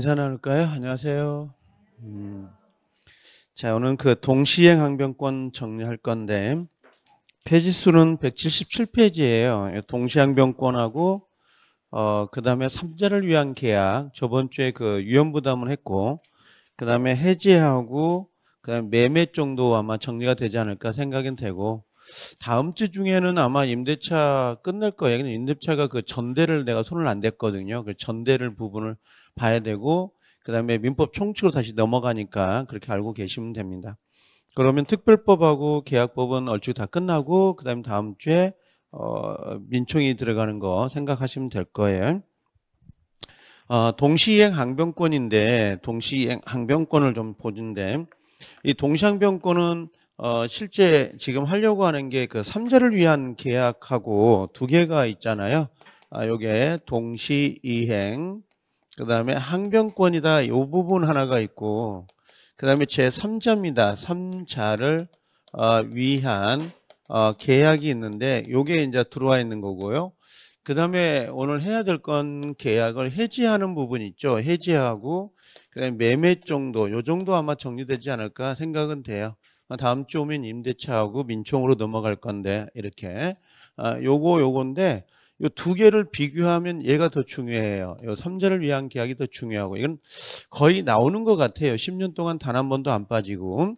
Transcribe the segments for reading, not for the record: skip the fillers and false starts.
인사 나눌까요? 안녕하세요. 자, 오늘 그 동시행 항변권 정리할 건데 페이지 수는 177페이지예요. 동시항변권하고 그다음에 3자를 위한 계약 저번 주에 그 위험부담을 했고 그다음에 해지하고 그다음에 매매 정도 아마 정리가 되지 않을까 생각은 되고 다음 주 중에는 아마 임대차 끝낼 거예요. 근데 임대차가 그 전대를 내가 손을 안 댔거든요. 그 전대를 부분을 봐야 되고 그다음에 민법 총칙으로 다시 넘어가니까 그렇게 알고 계시면 됩니다. 그러면 특별법하고 계약법은 얼추 다 끝나고 그다음에 다음 주에 민총이 들어가는 거 생각하시면 될 거예요. 동시이행 항변권인데 동시이행 항변권을 좀 보는데 이 동시항변권은 실제 지금 하려고 하는 게 그 3자를 위한 계약하고 두 개가 있잖아요. 요게 동시이행 그다음에 항변권이다. 이 부분 하나가 있고 그다음에 제3자입니다. 3자를 위한 계약이 있는데 요게 이제 들어와 있는 거고요. 그다음에 오늘 해야 될 건 계약을 해지하는 부분 있죠. 해지하고 그다음에 매매 정도 요 정도 아마 정리되지 않을까 생각은 돼요. 다음 주 오면 임대차하고 민총으로 넘어갈 건데 이렇게 요건데 요 두 개를 비교하면 얘가 더 중요해요. 요 3자를 위한 계약이 더 중요하고 이건 거의 나오는 것 같아요. 10년 동안 단 한 번도 안 빠지고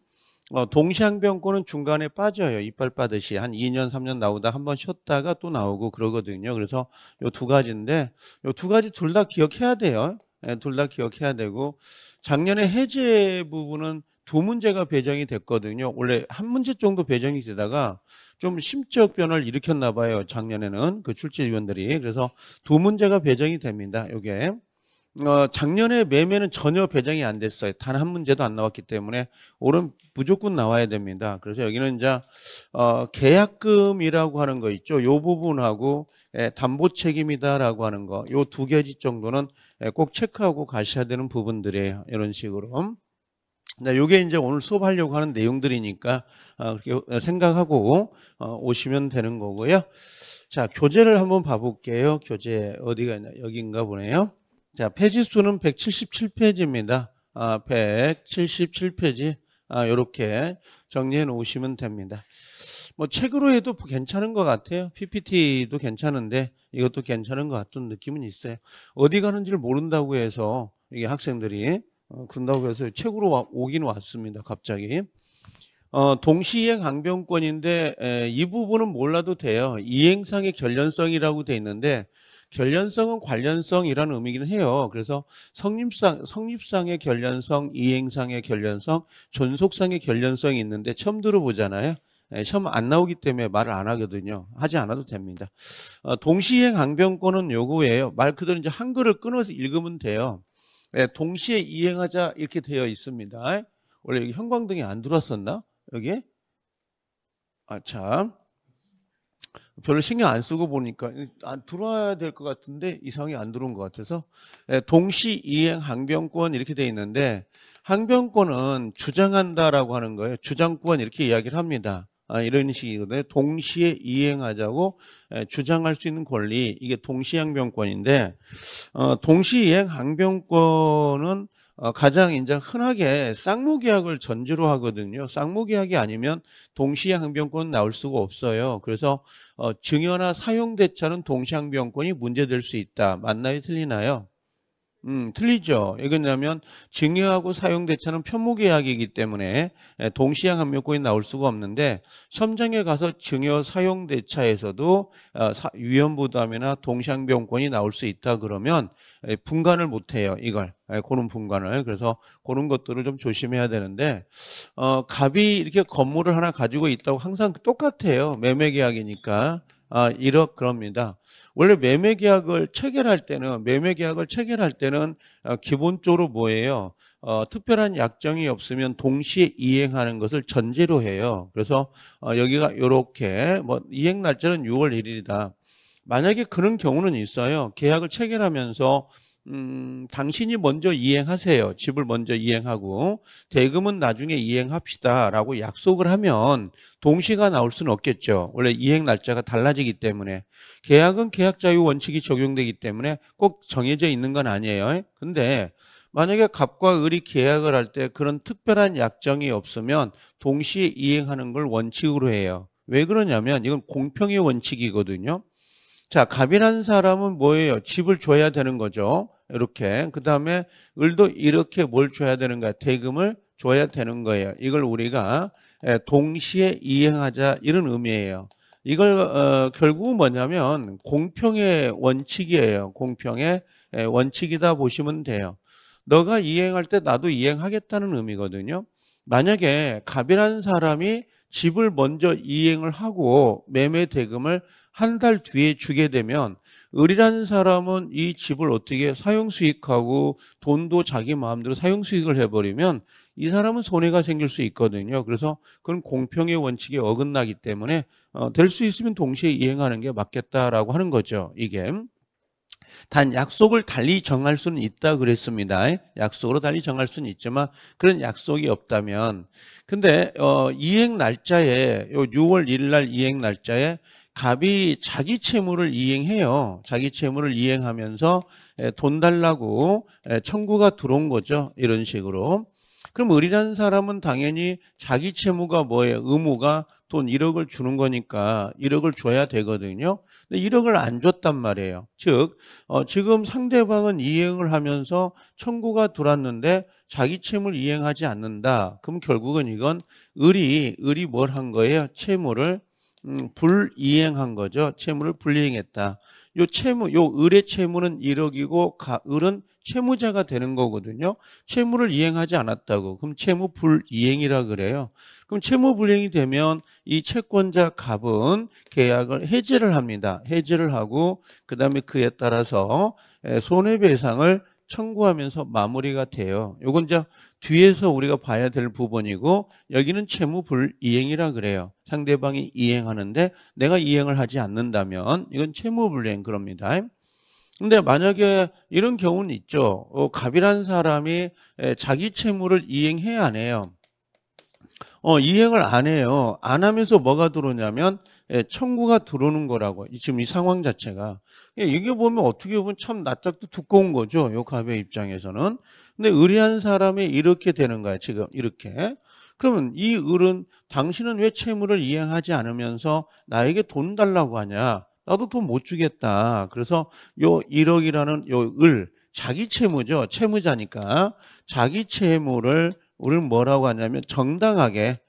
동시항변권은 중간에 빠져요. 이빨 빠듯이 한 2년 3년 나오다 한 번 쉬었다가 또 나오고 그러거든요. 그래서 요 두 가지인데 요 두 가지 둘 다 기억해야 돼요. 둘 다 기억해야 되고 작년에 해제 부분은 두 문제가 배정이 됐거든요. 원래 한 문제 정도 배정이 되다가 좀 심적 변화를 일으켰나 봐요. 작년에는 그 출제위원들이. 그래서 두 문제가 배정이 됩니다. 요게 작년에 매매는 전혀 배정이 안 됐어요. 단 한 문제도 안 나왔기 때문에 올해는 무조건 나와야 됩니다. 그래서 여기는 이제 계약금이라고 하는 거 있죠. 요 부분하고 담보 책임이다라고 하는 거, 요 두 가지 정도는 꼭 체크하고 가셔야 되는 부분들이에요. 이런 식으로. 네, 요게 이제 오늘 수업하려고 하는 내용들이니까 그렇게 생각하고 오시면 되는 거고요. 자, 교재를 한번 봐볼게요. 교재 어디가 있나? 여기인가 보네요. 자, 페이지 수는 177페이지입니다. 177페이지. 요렇게 정리해 놓으시면 됩니다. 뭐 책으로 해도 괜찮은 것 같아요. PPT도 괜찮은데 이것도 괜찮은 것 같은 느낌은 있어요. 어디 가는지를 모른다고 해서 이게 학생들이 그런다고 해서 책으로 오긴 왔습니다. 갑자기. 동시이행 항변권인데 이 부분은 몰라도 돼요. 이행상의 결련성이라고 돼 있는데 결련성은 관련성이라는 의미긴 해요. 그래서 성립상의 결련성, 이행상의 결련성, 존속상의 결련성이 있는데 처음 들어보잖아요. 시험 안 나오기 때문에 말을 안 하거든요. 하지 않아도 됩니다. 동시이행 항변권은 요거예요. 말 그대로 이제 한글을 끊어서 읽으면 돼요. 동시에 이행하자 이렇게 되어 있습니다. 원래 여기 형광등이 안 들어왔었나? 여기? 참. 별로 신경 안 쓰고 보니까 안 들어와야 될 것 같은데 이상하게 안 들어온 것 같아서 동시 이행 항변권 이렇게 돼 있는데 항변권은 주장한다라고 하는 거예요. 주장권 이렇게 이야기를 합니다. 이런 식이거든요. 동시에 이행하자고 주장할 수 있는 권리 이게 동시항변권인데 동시이행 항변권은 가장 이제 흔하게 쌍무계약을 전제로 하거든요. 쌍무계약이 아니면 동시항변권 나올 수가 없어요. 그래서 증여나 사용대차는 동시항변권이 문제될 수 있다. 맞나요? 틀리나요? 틀리죠. 이거냐면 증여하고 사용대차는 편무계약이기 때문에 동시항변권이 나올 수가 없는데 시험장에 가서 증여 사용대차에서도 위험부담이나 동시항변권이 나올 수 있다 그러면 분간을 못해요. 이걸 그런 분간을. 그래서 그런 것들을 좀 조심해야 되는데 갑이 이렇게 건물을 하나 가지고 있다고 항상 똑같아요. 매매계약이니까. 그럽니다. 원래 매매계약을 체결할 때는 기본적으로 뭐예요? 특별한 약정이 없으면 동시에 이행하는 것을 전제로 해요. 그래서 여기가 이렇게 뭐 이행 날짜는 6월 1일이다. 만약에 그런 경우는 있어요. 계약을 체결하면서 당신이 먼저 이행하세요. 집을 먼저 이행하고 대금은 나중에 이행합시다 라고 약속을 하면 동시가 나올 수는 없겠죠. 원래 이행 날짜가 달라지기 때문에. 계약은 계약 자유 원칙이 적용되기 때문에 꼭 정해져 있는 건 아니에요. 근데 만약에 갑과 을이 계약을 할 때 그런 특별한 약정이 없으면 동시에 이행하는 걸 원칙으로 해요. 왜 그러냐면 이건 공평의 원칙이거든요. 자, 갑이라는 사람은 뭐예요? 집을 줘야 되는 거죠. 이렇게. 그 다음에 을도 이렇게 뭘 줘야 되는 거야? 대금을 줘야 되는 거예요. 이걸 우리가 동시에 이행하자 이런 의미예요. 이걸 결국은 뭐냐면 공평의 원칙이에요. 공평의 원칙이다 보시면 돼요. 너가 이행할 때 나도 이행하겠다는 의미거든요. 만약에 갑이라는 사람이 집을 먼저 이행을 하고 매매 대금을 한 달 뒤에 주게 되면 을이라는 사람은 이 집을 어떻게 사용수익하고 돈도 자기 마음대로 사용수익을 해버리면 이 사람은 손해가 생길 수 있거든요. 그래서 그런 공평의 원칙에 어긋나기 때문에 될 수 있으면 동시에 이행하는 게 맞겠다라고 하는 거죠. 이게. 단 약속을 달리 정할 수는 있다 그랬습니다. 약속으로 달리 정할 수는 있지만 그런 약속이 없다면 근데 이행 날짜에 요 6월 1일 날 이행 날짜에 갑이 자기 채무를 이행해요. 자기 채무를 이행하면서 돈 달라고 청구가 들어온 거죠. 이런 식으로. 그럼 을이라는 사람은 당연히 자기 채무가 뭐예요? 의무가 돈 1억을 주는 거니까 1억을 줘야 되거든요. 근데 1억을 안 줬단 말이에요. 즉 지금 상대방은 이행을 하면서 청구가 들어왔는데 자기 채무를 이행하지 않는다. 그럼 결국은 이건 을이 뭘 한 거예요? 채무를 불이행한 거죠. 채무를 불이행했다. 요 채무, 요 을의 채무는 1억이고 을은 채무자가 되는 거거든요. 채무를 이행하지 않았다고. 그럼 채무 불이행이라 그래요. 그럼 채무 불이행이 되면 이 채권자 갑은 계약을 해지를 합니다. 해지를 하고 그다음에 그에 따라서 손해배상을 청구하면서 마무리가 돼요. 요건 이제 뒤에서 우리가 봐야 될 부분이고 여기는 채무 불이행이라 그래요. 상대방이 이행하는데 내가 이행을 하지 않는다면 이건 채무 불이행 그럽니다. 근데 만약에 이런 경우는 있죠. 갑이라는 사람이 자기 채무를 이행해야 안 해요. 이행을 안 해요. 안 하면서 뭐가 들어오냐면 청구가 들어오는 거라고. 지금 이 상황 자체가. 이게 보면 어떻게 보면 참 낯짝도 두꺼운 거죠. 요 갑의 입장에서는. 근데 의리한 사람이 이렇게 되는 거야. 지금 이렇게. 그러면 이 을은 당신은 왜 채무를 이행하지 않으면서 나에게 돈 달라고 하냐. 나도 돈 못 주겠다. 그래서 요 1억이라는 요 을 자기 채무죠. 채무자니까 자기 채무를 우리는 뭐라고 하냐면 정당하게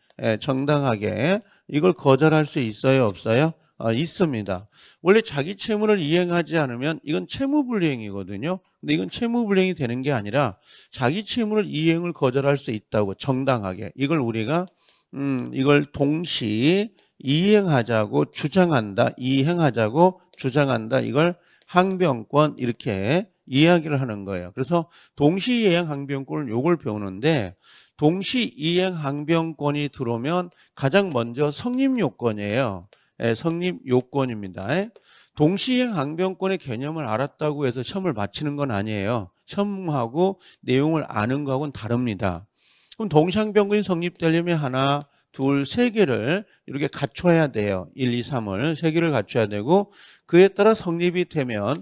이걸 거절할 수 있어요, 없어요? 있습니다. 원래 자기 채무를 이행하지 않으면 이건 채무불이행이거든요. 근데 이건 채무불이행이 되는 게 아니라 자기 채무를 이행을 거절할 수 있다고 정당하게 이걸 우리가 이걸 동시 이행하자고 주장한다. 이행하자고 주장한다. 이걸 항변권 이렇게 이야기를 하는 거예요. 그래서 동시이행 항변권을 요걸 배우는데 동시이행 항변권이 들어오면 가장 먼저 성립요건이에요. 성립요건입니다. 동시이행 항변권의 개념을 알았다고 해서 시험을 마치는 건 아니에요. 시험하고 내용을 아는 거하고는 다릅니다. 그럼 동시항변권이 성립되려면 하나, 둘, 세 개를 이렇게 갖춰야 돼요. 1, 2, 3을 세 개를 갖춰야 되고 그에 따라 성립이 되면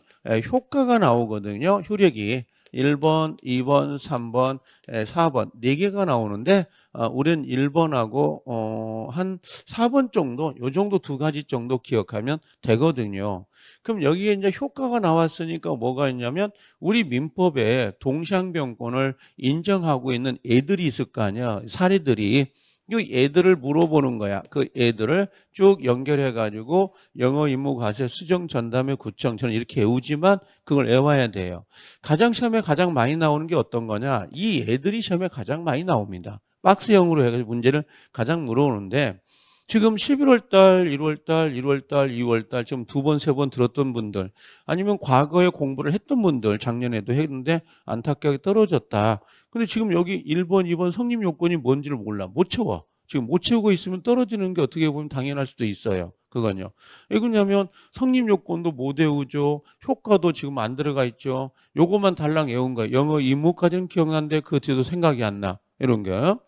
효과가 나오거든요. 효력이 1번, 2번, 3번, 4번 4개가 나오는데 우리는 1번하고 한 4번 정도 요 정도 두 가지 정도 기억하면 되거든요. 그럼 여기에 이제 효과가 나왔으니까 뭐가 있냐면 우리 민법에 동시항변권을 인정하고 있는 애들이 있을 거 아니야. 사례들이 이 애들을 물어보는 거야. 그 애들을 쭉 연결해가지고 영어, 인무, 과세, 수정, 전담회, 구청 저는 이렇게 외우지만 그걸 외워야 돼요. 가장 시험에 가장 많이 나오는 게 어떤 거냐? 이 애들이 시험에 가장 많이 나옵니다. 박스형으로 해가지고 문제를 가장 물어오는데 지금 11월 달, 1월 달, 1월 달, 2월 달 지금 두 번, 세 번 들었던 분들 아니면 과거에 공부를 했던 분들 작년에도 했는데 안타깝게 떨어졌다. 근데 지금 여기 1번, 2번 성립 요건이 뭔지를 몰라. 못 채워. 지금 못 채우고 있으면 떨어지는 게 어떻게 보면 당연할 수도 있어요. 그건요. 왜 그러냐면 성립 요건도 못 외우죠. 효과도 지금 안 들어가 있죠. 요것만 달랑 외운 거예요. 영어 임무까지는 기억나는데 그 뒤도 생각이 안 나. 이런 거.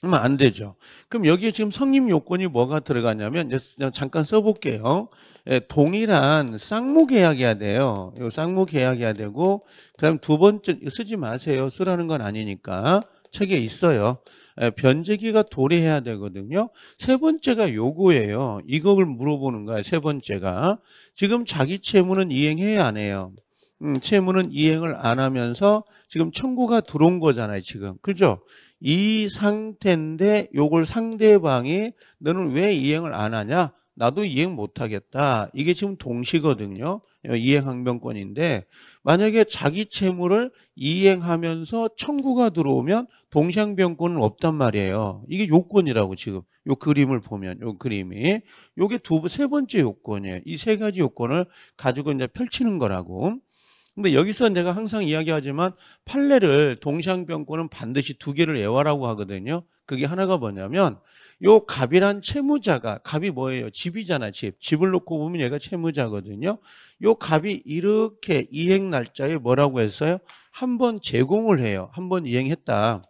그러면 안 되죠. 그럼 여기에 지금 성립 요건이 뭐가 들어가냐면 이제 잠깐 써볼게요. 예, 동일한 쌍무 계약이어야 돼요. 요 쌍무 계약이어야 되고, 그다음 두 번째 쓰지 마세요. 쓰라는 건 아니니까 책에 있어요. 예, 변제기가 도래해야 되거든요. 세 번째가 요거예요. 이걸 물어보는 거야. 세 번째가 지금 자기 채무는 이행해야 안 해요. 채무는 이행을 안 하면서 지금 청구가 들어온 거잖아요. 지금 그죠? 이 상태인데 요걸 상대방이 너는 왜 이행을 안 하냐? 나도 이행 못 하겠다. 이게 지금 동시거든요. 이행항변권인데 만약에 자기 채무를 이행하면서 청구가 들어오면 동시항변권은 없단 말이에요. 이게 요건이라고 지금 요 그림을 보면 요 그림이 요게 세 번째 요건이에요. 이 세 가지 요건을 가지고 이제 펼치는 거라고. 근데 여기서 내가 항상 이야기하지만 판례를 동시항변권은 반드시 두 개를 애화라고 하거든요. 그게 하나가 뭐냐면 요 갑이란 채무자가 갑이 뭐예요? 집이잖아. 집을 놓고 보면 얘가 채무자거든요. 요 갑이 이렇게 이행 날짜에 뭐라고 했어요? 한 번 제공을 해요. 한 번 이행했다.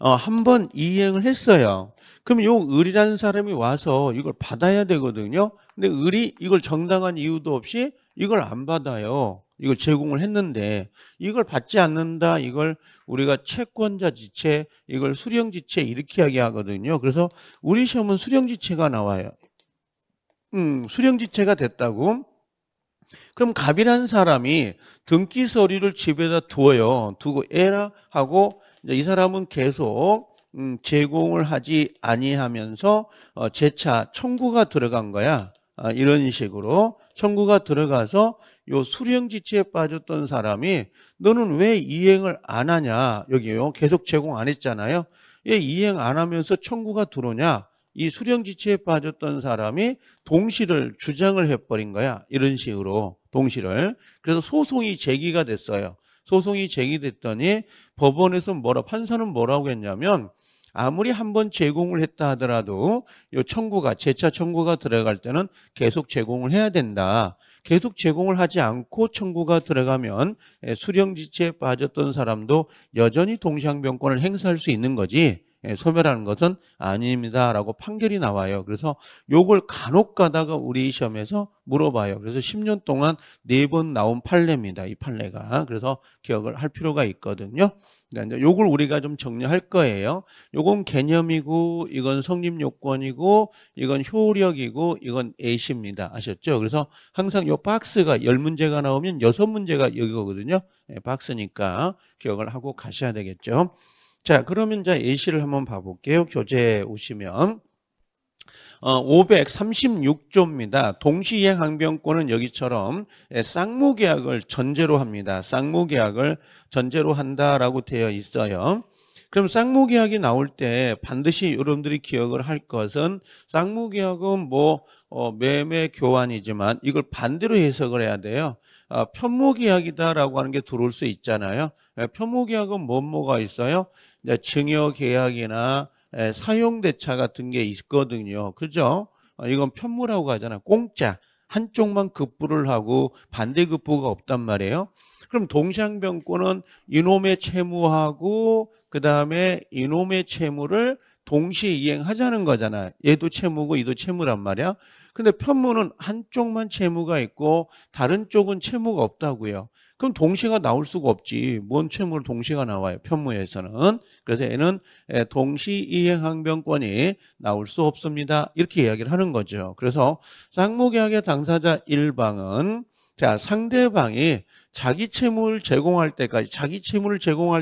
한 번 이행을 했어요. 그럼 요 을이라는 사람이 와서 이걸 받아야 되거든요. 근데 을이 이걸 정당한 이유도 없이 이걸 안 받아요. 이걸 제공을 했는데 이걸 받지 않는다. 이걸 우리가 채권자 지체, 이걸 수령지체 이렇게 이야기하거든요. 그래서 우리 시험은 수령지체가 나와요. 수령지체가 됐다고. 그럼 갑이라는 사람이 등기 서류를 집에다 두어요. 두고 에라 하고 이 사람은 계속 제공을 하지 아니하면서 재차 청구가 들어간 거야. 이런 식으로 청구가 들어가서 요 수령지체에 빠졌던 사람이 너는 왜 이행을 안 하냐. 여기요. 계속 제공 안 했잖아요. 왜 이행 안 하면서 청구가 들어오냐. 이 수령지체에 빠졌던 사람이 동시를 주장을 해버린 거야. 이런 식으로 동시를. 그래서 소송이 제기가 됐어요. 소송이 제기됐더니 법원에서 판사는 뭐라고 했냐면 아무리 한 번 제공을 했다 하더라도 이 청구가 재차 청구가 들어갈 때는 계속 제공을 해야 된다. 계속 제공을 하지 않고 청구가 들어가면 수령지체에 빠졌던 사람도 여전히 동시항변권을 행사할 수 있는 거지 소멸하는 것은 아닙니다라고 판결이 나와요. 그래서 요걸 간혹 가다가 우리 시험에서 물어봐요. 그래서 10년 동안 4번 나온 판례입니다. 이 판례가. 그래서 기억을 할 필요가 있거든요. 이제 요걸 우리가 좀 정리할 거예요. 요건 개념이고 이건 성립 요건이고 이건 효력이고 이건 예시입니다. 아셨죠? 그래서 항상 요 박스가 10문제가 나오면 6문제가 여기거든요. 박스니까 기억을 하고 가셔야 되겠죠. 자, 그러면 이제 예시를 한번 봐볼게요. 교재에 오시면 536조입니다. 동시이행 항변권은 여기처럼 쌍무계약을 전제로 합니다. 쌍무계약을 전제로 한다라고 되어 있어요. 그럼 쌍무계약이 나올 때 반드시 여러분들이 기억을 할 것은 쌍무계약은 매매 교환이지만 이걸 반대로 해석을 해야 돼요. 편무계약이다라고 하는 게 들어올 수 있잖아요. 편무계약은 뭐가 있어요? 증여계약이나 사용대차 같은 게 있거든요. 그죠? 이건 편무라고 하잖아. 공짜. 한쪽만 급부를 하고 반대급부가 없단 말이에요. 그럼 동시항변권은 이놈의 채무하고 그 다음에 이놈의 채무를 동시에 이행하자는 거잖아. 얘도 채무고 얘도 채무란 말이야. 근데 편무는 한쪽만 채무가 있고 다른 쪽은 채무가 없다고요. 그럼 동시가 나올 수가 없지. 뭔 채무를 동시가 나와요. 편무에서는. 그래서 얘는 동시이행항변권이 나올 수 없습니다. 이렇게 이야기를 하는 거죠. 그래서 쌍무계약의 당사자 1방은 자 상대방이 자기 채무를 제공할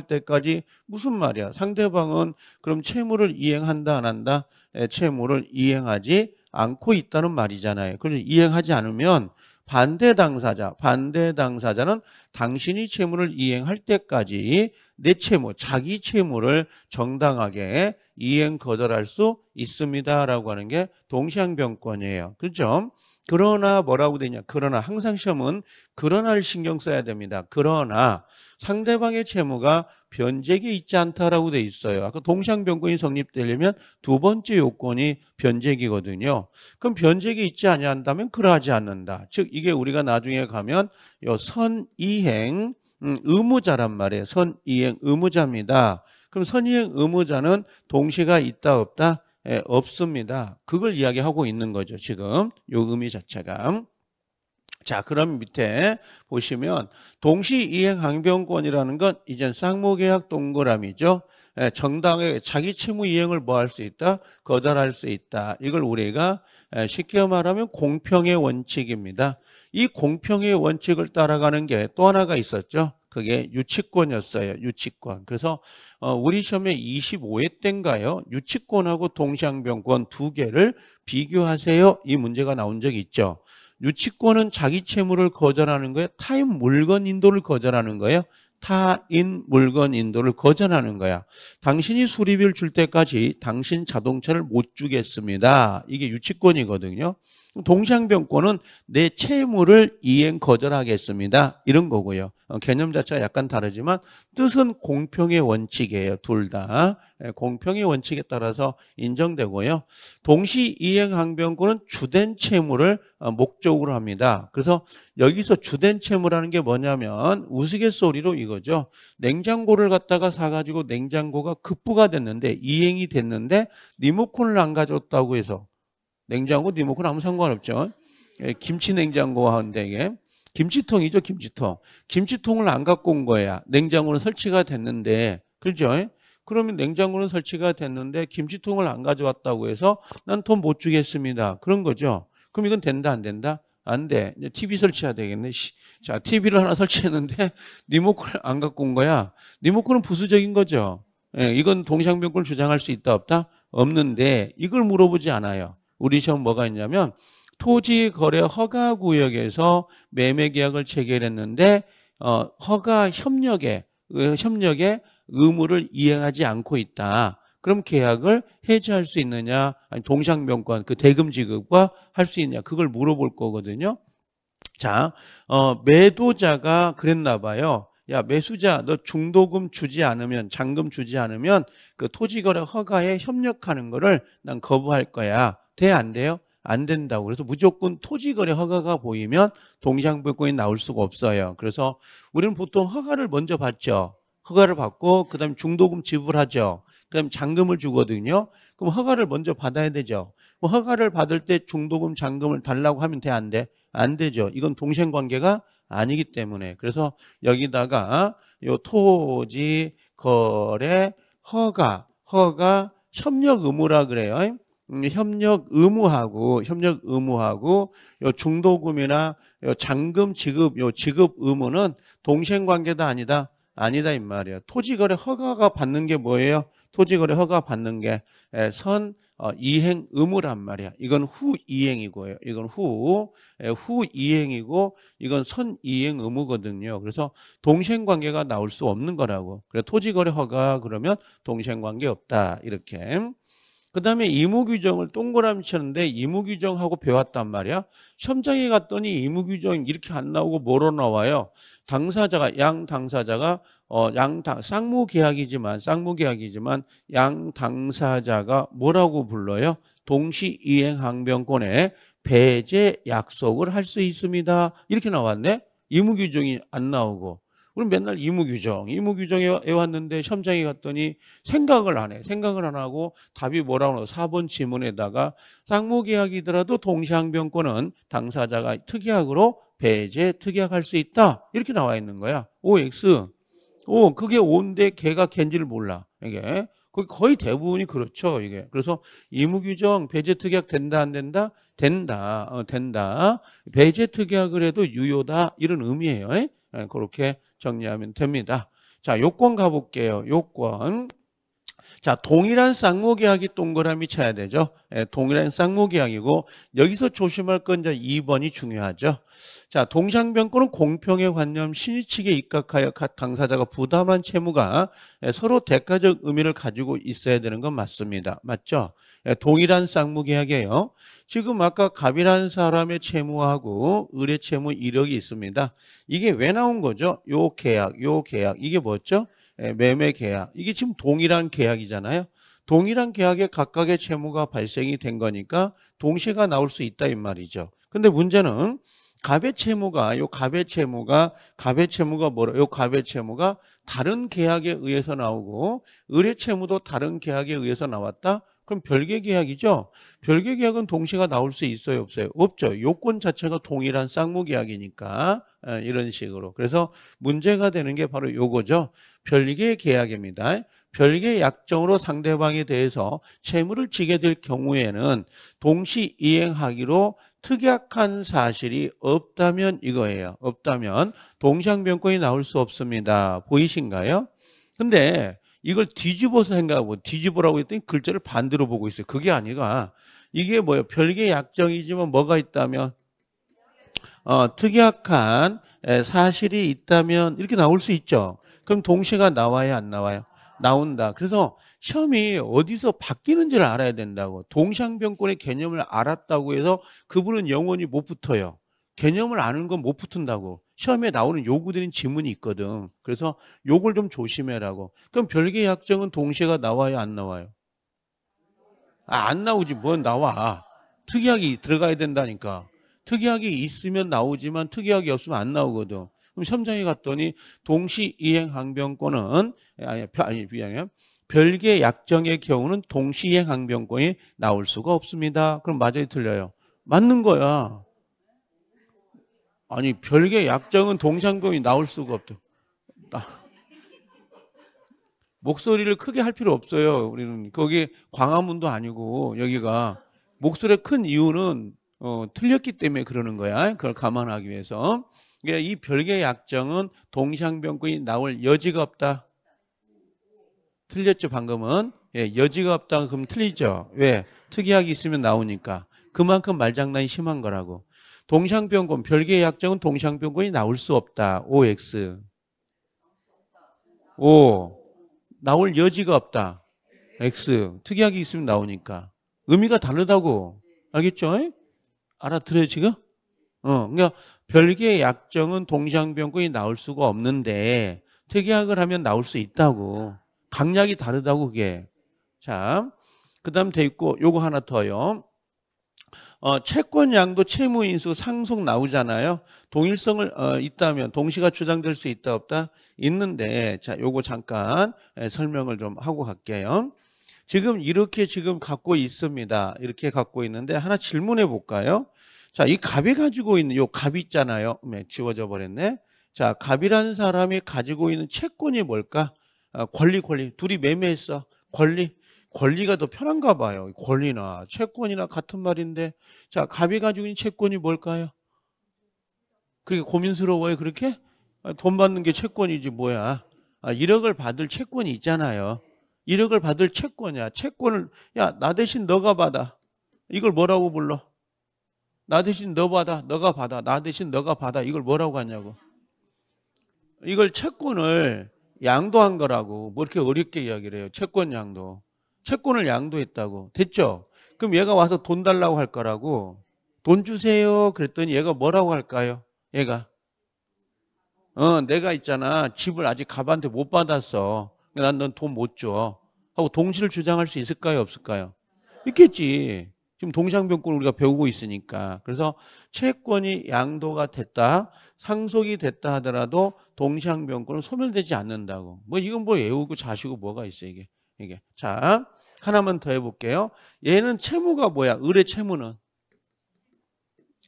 때까지 무슨 말이야? 상대방은 그럼 채무를 이행한다 안 한다? 채무를 이행하지 않고 있다는 말이잖아요. 그래서 이행하지 않으면 반대 당사자는 당신이 채무를 이행할 때까지 내 채무, 자기 채무를 정당하게 이행 거절할 수 있습니다라고 하는 게 동시항변권이에요. 그렇죠? 그러나 뭐라고 되냐? 그러나 항상 시험은 그러나를 신경 써야 됩니다. 그러나 상대방의 채무가 변제기에 있지 않다라고 돼 있어요. 아까 동시항변권이 성립되려면 두 번째 요건이 변제기거든요. 그럼 변제기에 있지 아니한다면 그러하지 않는다. 즉 이게 우리가 나중에 가면 요 선이행 의무자란 말이에요. 선이행 의무자입니다. 그럼 선이행 의무자는 동시가 있다 없다? 없습니다. 그걸 이야기하고 있는 거죠. 지금 요 의미 자체가. 자, 그럼 밑에 보시면 동시이행 항변권이라는 건 이젠 쌍무계약 동그라미죠. 정당의 자기 채무 이행을 뭐 할 수 있다? 거절할 수 있다. 이걸 우리가 쉽게 말하면 공평의 원칙입니다. 이 공평의 원칙을 따라가는 게 또 하나가 있었죠. 그게 유치권이었어요. 유치권. 그래서 우리 시험에 25회 때인가요? 유치권하고 동시항변권 두 개를 비교하세요. 이 문제가 나온 적이 있죠. 유치권은 자기 채무를 거절하는 거예요. 타인 물건 인도를 거절하는 거예요. 타인 물건 인도를 거절하는 거야. 당신이 수리비를 줄 때까지 당신 자동차를 못 주겠습니다. 이게 유치권이거든요. 동시항변권은 내 채무를 이행 거절하겠습니다. 이런 거고요. 개념 자체가 약간 다르지만 뜻은 공평의 원칙이에요. 둘 다. 공평의 원칙에 따라서 인정되고요. 동시이행항변권은 주된 채무를 목적으로 합니다. 그래서 여기서 주된 채무라는 게 뭐냐면 우스갯소리로 이거죠. 냉장고를 갖다가 사가지고 냉장고가 급부가 됐는데 이행이 됐는데 리모컨을 안 가져왔다고 해서 냉장고 리모컨 아무 상관없죠. 김치 냉장고와 하는데 이게 김치통이죠. 김치통. 김치통을 안 갖고 온 거야. 냉장고는 설치가 됐는데 그렇죠? 그러면 냉장고는 설치가 됐는데 김치통을 안 가져왔다고 해서 난 돈 못 주겠습니다. 그런 거죠. 그럼 이건 된다 안 된다? 안 돼. 이제 TV 설치해야 되겠네. 자, TV를 하나 설치했는데 리모컨을 안 갖고 온 거야. 리모컨은 부수적인 거죠. 이건 동시항변권을 주장할 수 있다 없다? 없는데 이걸 물어보지 않아요. 우리 시험 뭐가 있냐면 토지거래 허가구역에서 매매계약을 체결했는데 허가 협력에 의무를 이행하지 않고 있다. 그럼 계약을 해지할 수 있느냐? 아니 동시항변권 그 대금 지급과 할 수 있느냐? 그걸 물어볼 거거든요. 자, 매도자가 그랬나 봐요. 야, 매수자 너 중도금 주지 않으면 잔금 주지 않으면 그 토지거래 허가에 협력하는 거를 난 거부할 거야. 돼 안 돼요? 안 된다고. 그래서 무조건 토지거래 허가가 보이면 동시항변권이 나올 수가 없어요. 그래서 우리는 보통 허가를 먼저 받죠. 허가를 받고 그다음에 중도금 지불하죠. 그다음에 잔금을 주거든요. 그럼 허가를 먼저 받아야 되죠. 허가를 받을 때 중도금 잔금을 달라고 하면 돼 안 돼? 안 되죠. 이건 동시행관계가 아니기 때문에. 그래서 여기다가 요 토지 거래 허가 협력 의무라 그래요. 협력 의무하고 요 중도금이나 요 잔금 지급 지급 의무는 동시행관계다 아니다? 아니다 이 말이에요. 토지거래 허가가 받는 게 뭐예요? 토지거래 허가 받는 게 이행 의무란 말이야. 이건 후이행이고요. 이건 후이행이고 이건 선이행 의무거든요. 그래서 동시행관계가 나올 수 없는 거라고. 그래 토지거래 허가 그러면 동시행관계 없다 이렇게. 그 다음에 의무규정을 동그라미 쳤는데 의무규정하고 배웠단 말이야. 시험장에 갔더니 의무규정 이렇게 안 나오고 뭐로 나와요? 양 당사자가 쌍무계약이지만 양 당사자가 뭐라고 불러요? 동시이행항변권에 배제 약속을 할 수 있습니다. 이렇게 나왔네. 의무규정이 안 나오고. 우리 맨날 의무규정에 왔는데 시험장에 갔더니 생각을 안 해. 생각을 안 하고 답이 뭐라고 나와? 4번 지문에다가 쌍무계약이더라도 동시항변권은 당사자가 특약으로 배제 특약할 수 있다. 이렇게 나와 있는 거야. OX. 그게 O인데 걔가 걘지를 몰라. 이게. 거의 대부분이 그렇죠. 이게. 그래서 의무규정 배제 특약 된다 안 된다? 된다. 된다. 배제 특약을 해도 유효다. 이런 의미예요. 그렇게 정리하면 됩니다. 자, 요건 가볼게요. 요건. 자, 동일한 쌍무계약이 동그라미 쳐야 되죠. 동일한 쌍무계약이고 여기서 조심할 건 이제 2번이 중요하죠. 자, 동시항변권은 공평의 관념 신의 측에 입각하여 각 당사자가 부담한 채무가 서로 대가적 의미를 가지고 있어야 되는 건 맞습니다. 맞죠? 동일한 쌍무계약이에요. 지금 아까 갑이라는 사람의 채무하고 을의 채무 이력이 있습니다. 이게 왜 나온 거죠? 요 계약 이게 뭐죠? 매매 계약. 이게 지금 동일한 계약이잖아요. 동일한 계약에 각각의 채무가 발생이 된 거니까 동시가 나올 수 있다 이 말이죠. 근데 문제는 갑의 채무가 뭐라? 요 갑의 채무가 다른 계약에 의해서 나오고 을의 채무도 다른 계약에 의해서 나왔다. 그럼 별개 계약이죠. 별개 계약은 동시가 나올 수 있어요, 없어요? 없죠. 요건 자체가 동일한 쌍무 계약이니까 이런 식으로. 그래서 문제가 되는 게 바로 요거죠. 별개 계약입니다. 별개 약정으로 상대방에 대해서 채무를 지게 될 경우에는 동시 이행하기로 특약한 사실이 없다면 이거예요. 없다면 동시항변권이 나올 수 없습니다. 보이신가요? 근데 이걸 뒤집어서 생각하고 뒤집으라고 했더니 글자를 반대로 보고 있어요. 그게 아니라 이게 뭐예요? 별개 약정이지만 뭐가 있다면 특약한 사실이 있다면 이렇게 나올 수 있죠. 그럼 동시가 나와야 안 나와요? 나온다. 그래서 시험이 어디서 바뀌는지를 알아야 된다고. 동시항변권의 개념을 알았다고 해서 그분은 영원히 못 붙어요. 개념을 아는 건 못 붙은다고. 시험에 나오는 요구드린 지문이 있거든. 그래서 요걸 좀 조심해라고. 그럼 별개 약정은 동시가 나와요, 안 나와요? 안 나오지. 뭐 나와. 특약이 들어가야 된다니까. 특약이 있으면 나오지만 특약이 없으면 안 나오거든. 그럼 시험장에 갔더니 동시 이행 항변권은 별개 약정의 경우는 동시 이행 항변권이 나올 수가 없습니다. 그럼 맞아요, 틀려요? 맞는 거야. 아니 별개 약정은 동시항변권이 나올 수가 없다. 목소리를 크게 할 필요 없어요. 우리는 거기 광화문도 아니고 여기가 목소리가 큰 이유는 틀렸기 때문에 그러는 거야. 그걸 감안하기 위해서. 그러니까 이 별개 약정은 동시항변권이 나올 여지가 없다. 틀렸죠, 방금은. 예, 여지가 없다. 그럼 틀리죠. 왜? 특이하게 있으면 나오니까. 그만큼 말장난이 심한 거라고. 동시항변권, 별개 약정은 동시항변권이 나올 수 없다. OX. O. 나올 여지가 없다. X. 특이하게 있으면 나오니까. 의미가 다르다고. 알겠죠? 알아들어요, 지금? 그러니까 별개 약정은 동시항변권이 나올 수가 없는데 특약을 하면 나올 수 있다고. 강약이 다르다고 그게. 자, 그 다음 돼 있고 요거 하나 더요. 채권 양도 채무 인수 상속 나오잖아요. 동일성을 있다면 동시가 주장될 수 있다 없다? 있는데 자 요거 잠깐 설명을 좀 하고 갈게요. 지금 이렇게 지금 갖고 있습니다. 이렇게 갖고 있는데 하나 질문해 볼까요? 자, 이 갑이 가지고 있는 요 갑이 있잖아요. 네, 지워져 버렸네. 자, 갑이라는 사람이 가지고 있는 채권이 뭘까? 권리. 둘이 매매했어. 권리가 더 편한가 봐요. 권리나 채권이나 같은 말인데. 자, 갑이 가지고 있는 채권이 뭘까요? 그렇게 고민스러워요, 그렇게? 돈 받는 게 채권이지 뭐야. 1억을 받을 채권이 있잖아요. 1억을 받을 채권이야. 채권을 야, 나 대신 너가 받아. 이걸 뭐라고 불러? 나 대신 너 받아. 너가 받아. 나 대신 너가 받아. 이걸 뭐라고 하냐고. 이걸 채권을 양도한 거라고. 뭐 이렇게 어렵게 이야기를 해요. 채권 양도. 채권을 양도했다고. 됐죠? 그럼 얘가 와서 돈 달라고 할 거라고. 돈 주세요. 그랬더니 얘가 뭐라고 할까요? 얘가. 내가 있잖아. 집을 아직 갑한테 못 받았어. 난 넌 돈 못 줘. 하고 동시를 주장할 수 있을까요? 없을까요? 있겠지. 지금 동시항변권 우리가 배우고 있으니까. 그래서 채권이 양도가 됐다, 상속이 됐다 하더라도 동시항변권은 소멸되지 않는다고. 뭐 이건 뭐 애우고 자시고 뭐가 있어 이게. 자, 하나만 더 해볼게요. 얘는 채무가 뭐야? 을의 채무는.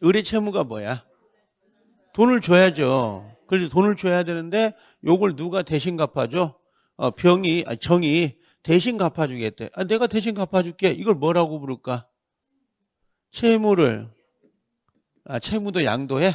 을의 채무가 뭐야? 돈을 줘야죠. 그래서 돈을 줘야 되는데 요걸 누가 대신 갚아줘? 정이 대신 갚아주겠대. 내가 대신 갚아줄게. 이걸 뭐라고 부를까? 채무를. 채무도 양도해?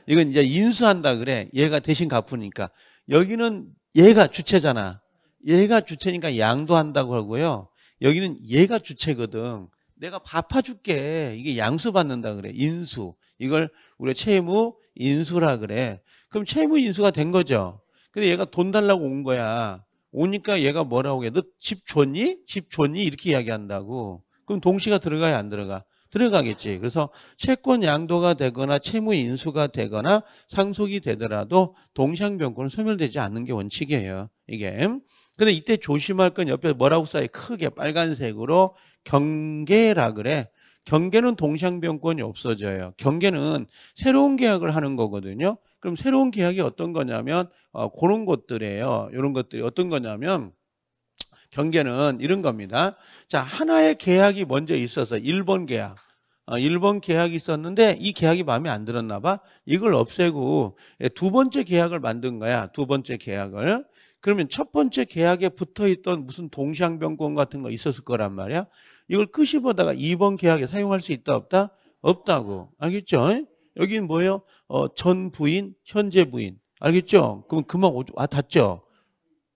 이건 이제 인수한다 그래. 얘가 대신 갚으니까. 여기는 얘가 주체잖아. 얘가 주체니까 양도한다고 하고요. 여기는 얘가 주체거든. 내가 갚아줄게. 이게 양수받는다 그래. 인수. 이걸 우리가 채무 인수라 그래. 그럼 채무 인수가 된 거죠. 근데 얘가 돈 달라고 온 거야. 오니까 얘가 뭐라고 해? 너 집 줬니? 집 줬니? 이렇게 이야기한다고. 그럼 동시가 들어가야 안 들어가? 들어가겠지. 그래서 채권 양도가 되거나 채무 인수가 되거나 상속이 되더라도 동시항변권은 소멸되지 않는 게 원칙이에요. 이게. 근데 이때 조심할 건 옆에 뭐라고 써요? 크게 빨간색으로 경계라 그래. 경계는 동시항변권이 없어져요. 경계는 새로운 계약을 하는 거거든요. 그럼 새로운 계약이 어떤 거냐면 그런 것들이에요. 이런 것들이 어떤 거냐면 경계는 이런 겁니다. 자, 하나의 계약이 먼저 있어서 1번 계약. 1번 계약이 있었는데 이 계약이 마음에 안 들었나 봐. 이걸 없애고 두 번째 계약을 만든 거야. 두 번째 계약을. 그러면 첫 번째 계약에 붙어있던 무슨 동시항변권 같은 거 있었을 거란 말이야. 이걸 끄집어다가 2번 계약에 사용할 수 있다 없다? 없다고. 알겠죠? 여기는 뭐예요? 전 부인, 현재 부인. 알겠죠? 그럼 그만 닿죠?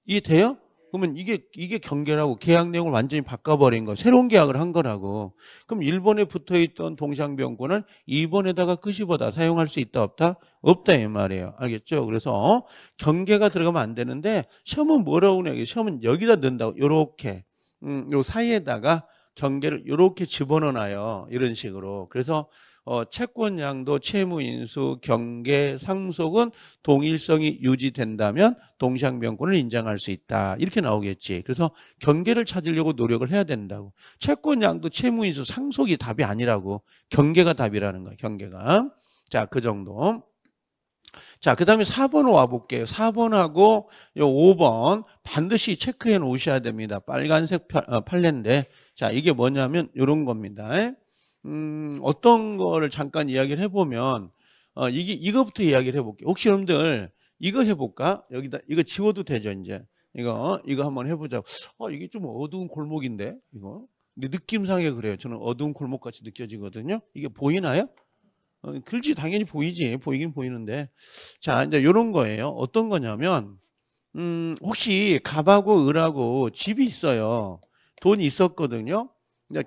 이해돼요? 그러면 이게 경계라고. 계약 내용을 완전히 바꿔버린 거. 새로운 계약을 한 거라고. 그럼 1번에 붙어있던 동시항변권을 2번에다가 끄집어다 사용할 수 있다 없다? 없다 이 말이에요. 알겠죠? 그래서 경계가 들어가면 안 되는데 시험은 뭐라고 그러냐. 시험은 여기다 넣는다고. 요렇게. 요 사이에다가 경계를 요렇게 집어넣어놔요. 이런 식으로. 그래서 채권양도 채무인수, 경계, 상속은 동일성이 유지된다면 동시항변권을 인정할 수 있다. 이렇게 나오겠지. 그래서 경계를 찾으려고 노력을 해야 된다고. 채권양도 채무인수, 상속이 답이 아니라고. 경계가 답이라는 거야. 경계가. 자, 그 정도. 자, 그 다음에 4번 와볼게요. 4번하고 5번 반드시 체크해 놓으셔야 됩니다. 빨간색 판례인데. 자, 이게 뭐냐면 이런 겁니다. 어떤 거를 잠깐 이야기를 해보면, 이거부터 이야기를 해볼게요. 혹시 여러분들 이거 해볼까? 여기다, 이거 지워도 되죠, 이제. 이거 한번 해보자. 이게 좀 어두운 골목인데, 이거. 근데 느낌상에 그래요. 저는 어두운 골목같이 느껴지거든요. 이게 보이나요? 글씨 당연히 보이지. 보이긴 보이는데. 자, 이제 요런 거예요. 어떤 거냐면, 혹시 갑하고 을하고 집이 있어요. 돈이 있었거든요.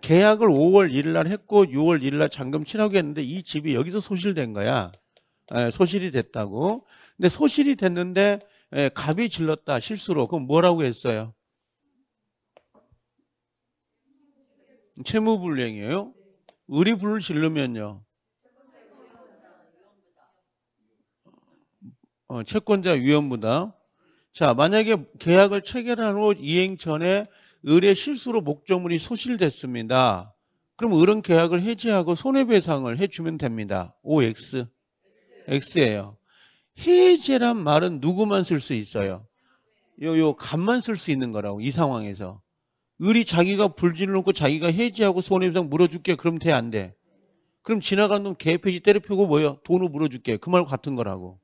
계약을 5월 1일 날 했고 6월 1일 날 잔금 치라고 했는데 이 집이 여기서 소실된 거야. 소실이 됐다고. 근데 소실이 됐는데 갑이 질렀다 실수로. 그럼 뭐라고 했어요? 채무불이행이에요. 을이 불을 지르면요. 채권자 위험부다. 자, 만약에 계약을 체결한 후 이행 전에 을의 실수로 목적물이 소실됐습니다. 그럼 을은 계약을 해지하고 손해배상을 해주면 됩니다. OX. X예요. 해제란 말은 누구만 쓸 수 있어요? 요 갑만 쓸 수 있는 거라고. 이 상황에서. 을이 자기가 불질러 놓고 자기가 해지하고 손해배상 물어줄게. 그럼 돼, 안 돼? 그럼 지나간 놈 개패지 때려펴고 뭐예요? 돈을 물어줄게. 그 말과 같은 거라고.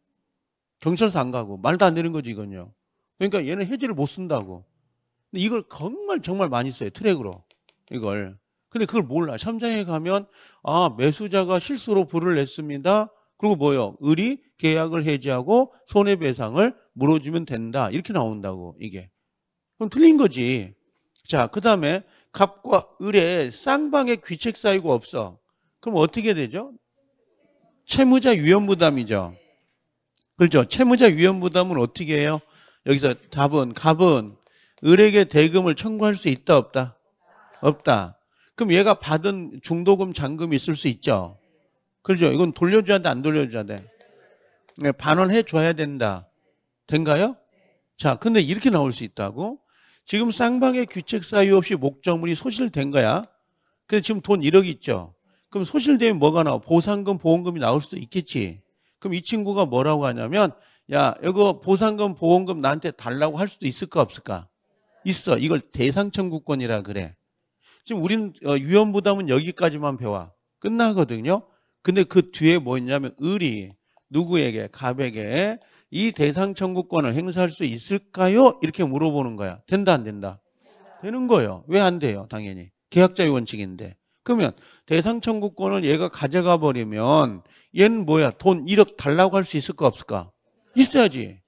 경찰서 안 가고. 말도 안 되는 거지, 이건요. 그러니까 얘는 해지를 못 쓴다고. 근데 이걸 정말 많이 써요. 트랙으로. 이걸. 근데 그걸 몰라. 첨장에 가면 매수자가 실수로 불을 냈습니다. 그리고 뭐요? 을이 계약을 해지하고 손해배상을 물어주면 된다. 이렇게 나온다고 이게. 그럼 틀린 거지. 자, 그 다음에 갑과 을의 쌍방에 귀책 쌓이고 없어. 그럼 어떻게 되죠? 채무자 위험부담이죠. 그렇죠? 채무자 위험부담은 어떻게 해요? 여기서 답은 갑은 을에게 대금을 청구할 수 있다 없다? 없다. 그럼 얘가 받은 중도금 잔금이 있을 수 있죠. 그렇죠? 이건 돌려줘야 돼, 안 돌려줘야 돼? 반환해 줘야 된다. 된가요? 자, 근데 이렇게 나올 수 있다고? 지금 쌍방의 귀책 사유 없이 목적물이 소실된 거야. 근데 지금 돈 1억 있죠. 그럼 소실되면 뭐가 나와? 보상금, 보험금이 나올 수도 있겠지. 그럼 이 친구가 뭐라고 하냐면, 야, 이거 보상금, 보험금 나한테 달라고 할 수도 있을까 없을까? 있어. 이걸 대상청구권이라 그래. 지금 우리는 위험부담은 여기까지만 배워. 끝나거든요. 근데 그 뒤에 뭐 있냐면 을이 누구에게? 갑에게 이 대상청구권을 행사할 수 있을까요? 이렇게 물어보는 거야. 된다 안 된다? 되는 거예요. 왜 안 돼요? 당연히. 계약자의 원칙인데. 그러면 대상청구권을 얘가 가져가 버리면 얘는 뭐야? 돈 1억 달라고 할 수 있을까 없을까? 있어야지.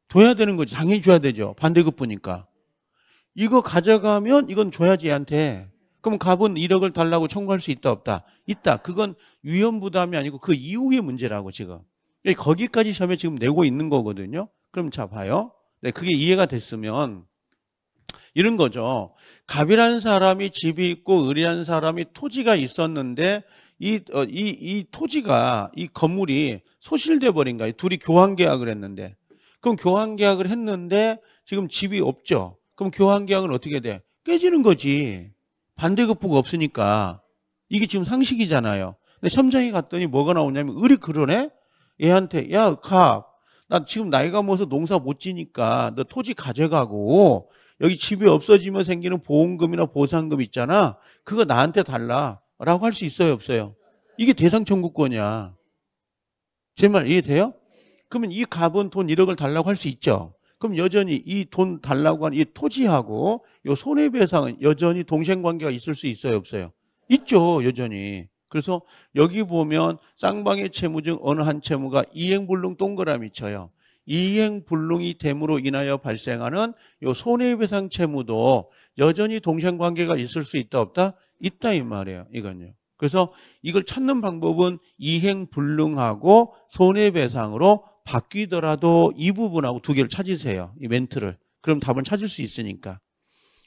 둬야 되는 거지. 당연히 줘야 되죠. 반대급부니까. 이거 가져가면 이건 줘야지 얘한테. 그럼 갑은 1억을 달라고 청구할 수 있다 없다? 있다. 그건 위험부담이 아니고 그 이후의 문제라고 지금. 거기까지 시험에 지금 내고 있는 거거든요. 그럼 자 봐요. 네, 그게 이해가 됐으면 이런 거죠. 갑이라는 사람이 집이 있고 을이라는 사람이 토지가 있었는데 이 토지가 이 건물이 소실돼 버린 거예요. 둘이 교환 계약을 했는데. 그럼 교환 계약을 했는데 지금 집이 없죠. 그럼 교환 계약은 어떻게 돼? 깨지는 거지. 반대급부가 없으니까. 이게 지금 상식이잖아요. 근데 시험장에 갔더니 뭐가 나오냐면 을이 그러네? 얘한테 야, 나 지금 나이가 먹어서 농사 못 지니까 너 토지 가져가고 여기 집이 없어지면 생기는 보험금이나 보상금 있잖아. 그거 나한테 달라. 라고 할 수 있어요, 없어요? 이게 대상 청구권이야. 제 말 이해돼요? 그러면 이 갑은 돈 1억을 달라고 할 수 있죠. 그럼 여전히 이 돈 달라고 한 이 토지하고 이 손해배상은 여전히 동생관계가 있을 수 있어요, 없어요? 있죠, 여전히. 그래서 여기 보면 쌍방의 채무 중 어느 한 채무가 이행불능 동그라미 쳐요. 이행불능이 됨으로 인하여 발생하는 요 손해배상 채무도 여전히 동생관계가 있을 수 있다, 없다? 있다 이 말이에요. 이건요. 그래서 이걸 찾는 방법은 이행불능하고 손해배상으로 바뀌더라도 이 부분하고 두 개를 찾으세요. 이 멘트를. 그럼 답은 찾을 수 있으니까.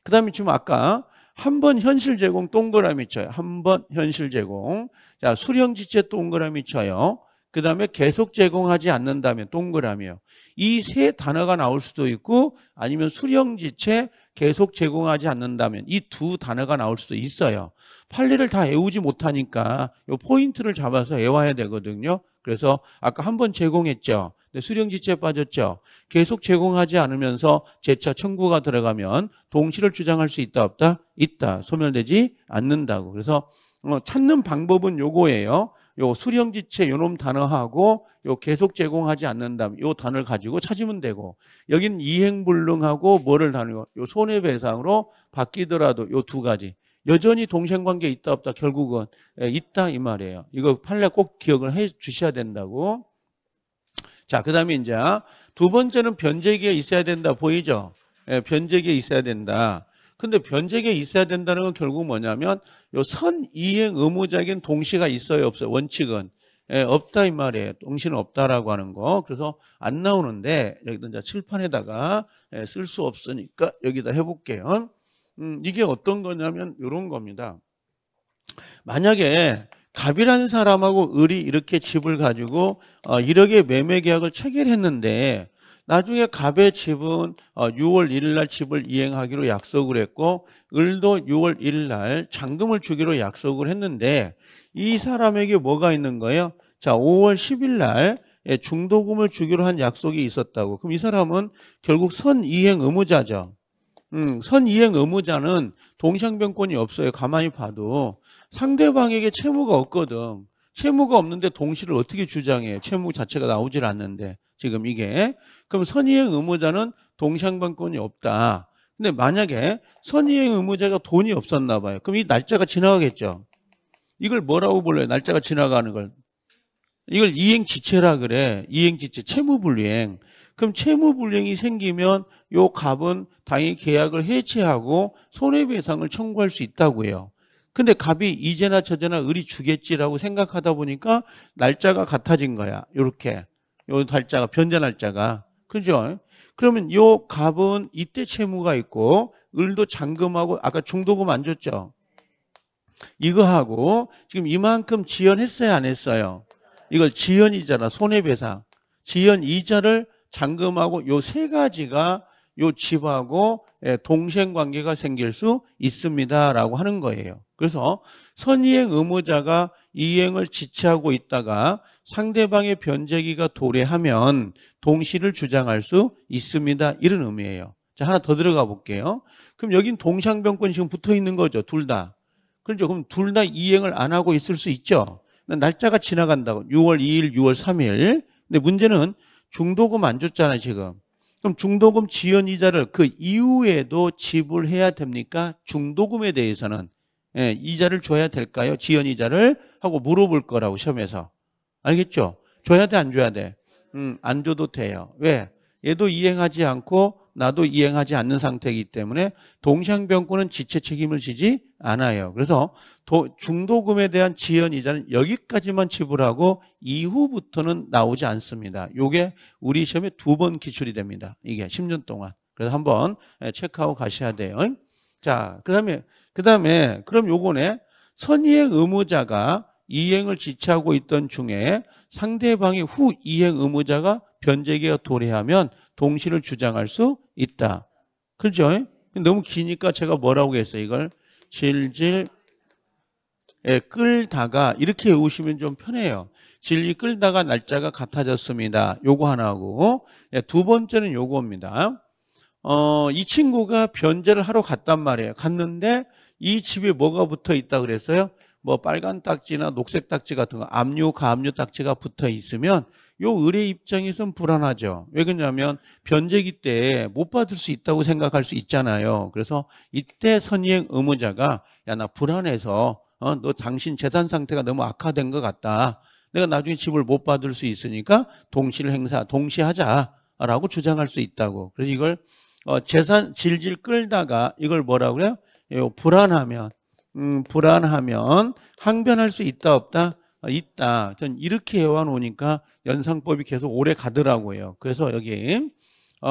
그 다음에 지금 아까 한 번 현실 제공 동그라미 쳐요. 한 번 현실 제공. 자, 수령지체 동그라미 쳐요. 그 다음에 계속 제공하지 않는다면 동그라미요. 이 세 단어가 나올 수도 있고 아니면 수령지체 계속 제공하지 않는다면 이 두 단어가 나올 수도 있어요. 판례를 다 외우지 못하니까 이 포인트를 잡아서 외워야 되거든요. 그래서 아까 한 번 제공했죠. 수령지체 빠졌죠. 계속 제공하지 않으면서 재차 청구가 들어가면 동시를 주장할 수 있다 없다? 있다. 소멸되지 않는다고. 그래서 찾는 방법은 요거예요. 요 수령지체 요놈 단어하고 요 계속 제공하지 않는다면 요 단어를 가지고 찾으면 되고 여기는 이행불능하고 뭐를 다루고 요 손해배상으로 바뀌더라도 요 두 가지 여전히 동생관계 있다 없다 결국은 있다 이 말이에요. 이거 판례 꼭 기억을 해 주셔야 된다고. 자, 그 다음에 이제 두 번째는 변제기에 있어야 된다 보이죠? 변제기에 있어야 된다. 근데 변제기에 있어야 된다는 건 결국 뭐냐면 요 선이행 의무자에겐 동시가 있어요 없어요? 원칙은 없다 이 말이에요. 동시는 없다라고 하는 거. 그래서 안 나오는데 여기다 이제 칠판에다가 쓸 수 없으니까 여기다 해볼게요. 이게 어떤 거냐면 이런 겁니다. 만약에 갑이라는 사람하고 을이 이렇게 집을 가지고 1억의 매매 계약을 체결했는데 나중에 갑의 집은 6월 1일 날 집을 이행하기로 약속을 했고 을도 6월 1일 날 잔금을 주기로 약속을 했는데 이 사람에게 뭐가 있는 거예요? 자, 5월 10일 날 중도금을 주기로 한 약속이 있었다고. 그럼 이 사람은 결국 선이행 의무자죠. 선이행 의무자는 동시항변권이 없어요. 가만히 봐도 상대방에게 채무가 없거든. 채무가 없는데 동시를 어떻게 주장해? 채무 자체가 나오질 않는데 지금 이게. 그럼 선이행 의무자는 동시항변권이 없다. 근데 만약에 선이행 의무자가 돈이 없었나 봐요. 그럼 이 날짜가 지나가겠죠. 이걸 뭐라고 불러요? 날짜가 지나가는 걸. 이걸 이행지체라 그래. 이행지체, 채무불이행. 그럼 채무불이행이 생기면 요 갑은 당연히 계약을 해체하고 손해배상을 청구할 수 있다고 해요. 근데 갑이 이제나 저제나 을이 주겠지라고 생각하다 보니까 날짜가 같아진 거야. 요렇게. 요 날짜가, 변제 날짜가. 그죠? 그러면 요 갑은 이때 채무가 있고 을도 잔금하고 아까 중도금 안 줬죠? 이거 하고 지금 이만큼 지연했어요, 안 했어요? 이걸 지연이자라 손해배상. 지연이자를 잔금하고 요 세 가지가 요 집하고 동생관계가 생길 수 있습니다라고 하는 거예요. 그래서 선이행 의무자가 이행을 지체하고 있다가 상대방의 변제기가 도래하면 동시를 주장할 수 있습니다. 이런 의미예요. 자, 하나 더 들어가 볼게요. 그럼 여긴 동시항변권이 지금 붙어 있는 거죠. 둘 다. 그렇죠. 그럼 둘 다 이행을 안 하고 있을 수 있죠. 날짜가 지나간다고. 6월 2일, 6월 3일. 근데 문제는 중도금 안 줬잖아요, 지금. 그럼 중도금 지연이자를 그 이후에도 지불해야 됩니까? 중도금에 대해서는 이자를 줘야 될까요? 지연이자를 하고 물어볼 거라고 시험에서. 알겠죠? 줘야 돼, 안 줘야 돼? 안 줘도 돼요. 왜? 얘도 이행하지 않고 나도 이행하지 않는 상태이기 때문에 동시항변권은 지체 책임을 지지 않아요. 그래서 중도금에 대한 지연이자는 여기까지만 지불하고 이후부터는 나오지 않습니다. 이게 우리 시험에 2번 기출이 됩니다. 이게 10년 동안. 그래서 한번 체크하고 가셔야 돼요. 자, 그다음에 그럼 요거네. 선이행 의무자가 이행을 지체하고 있던 중에 상대방이 후 이행 의무자가 변제기가 도래하면 동시를 주장할 수 있다. 그렇죠? 너무 기니까 제가 뭐라고 했어요? 이걸 질질 예, 끌다가 이렇게 외우시면 좀 편해요. 진리 끌다가 날짜가 같아졌습니다. 요거 하나고, 예, 두 번째는 요거입니다. 이 친구가 변제를 하러 갔단 말이에요. 갔는데 이 집에 뭐가 붙어 있다 그랬어요? 뭐 빨간 딱지나 녹색 딱지 같은 거, 압류, 가압류 딱지가 붙어 있으면 요 의뢰 입장에서는 불안하죠. 왜 그러냐면 변제기 때 못 받을 수 있다고 생각할 수 있잖아요. 그래서 이때 선이행 의무자가 야, 나 불안해서 너 당신 재산 상태가 너무 악화된 것 같다. 내가 나중에 집을 못 받을 수 있으니까 동시를 행사, 동시하자라고 주장할 수 있다고. 그래서 이걸 재산 질질 끌다가 이걸 뭐라고 그래요? 불안하면 항변할 수 있다 없다? 있다. 전 이렇게 해와놓으니까 연상법이 계속 오래 가더라고요. 그래서 여기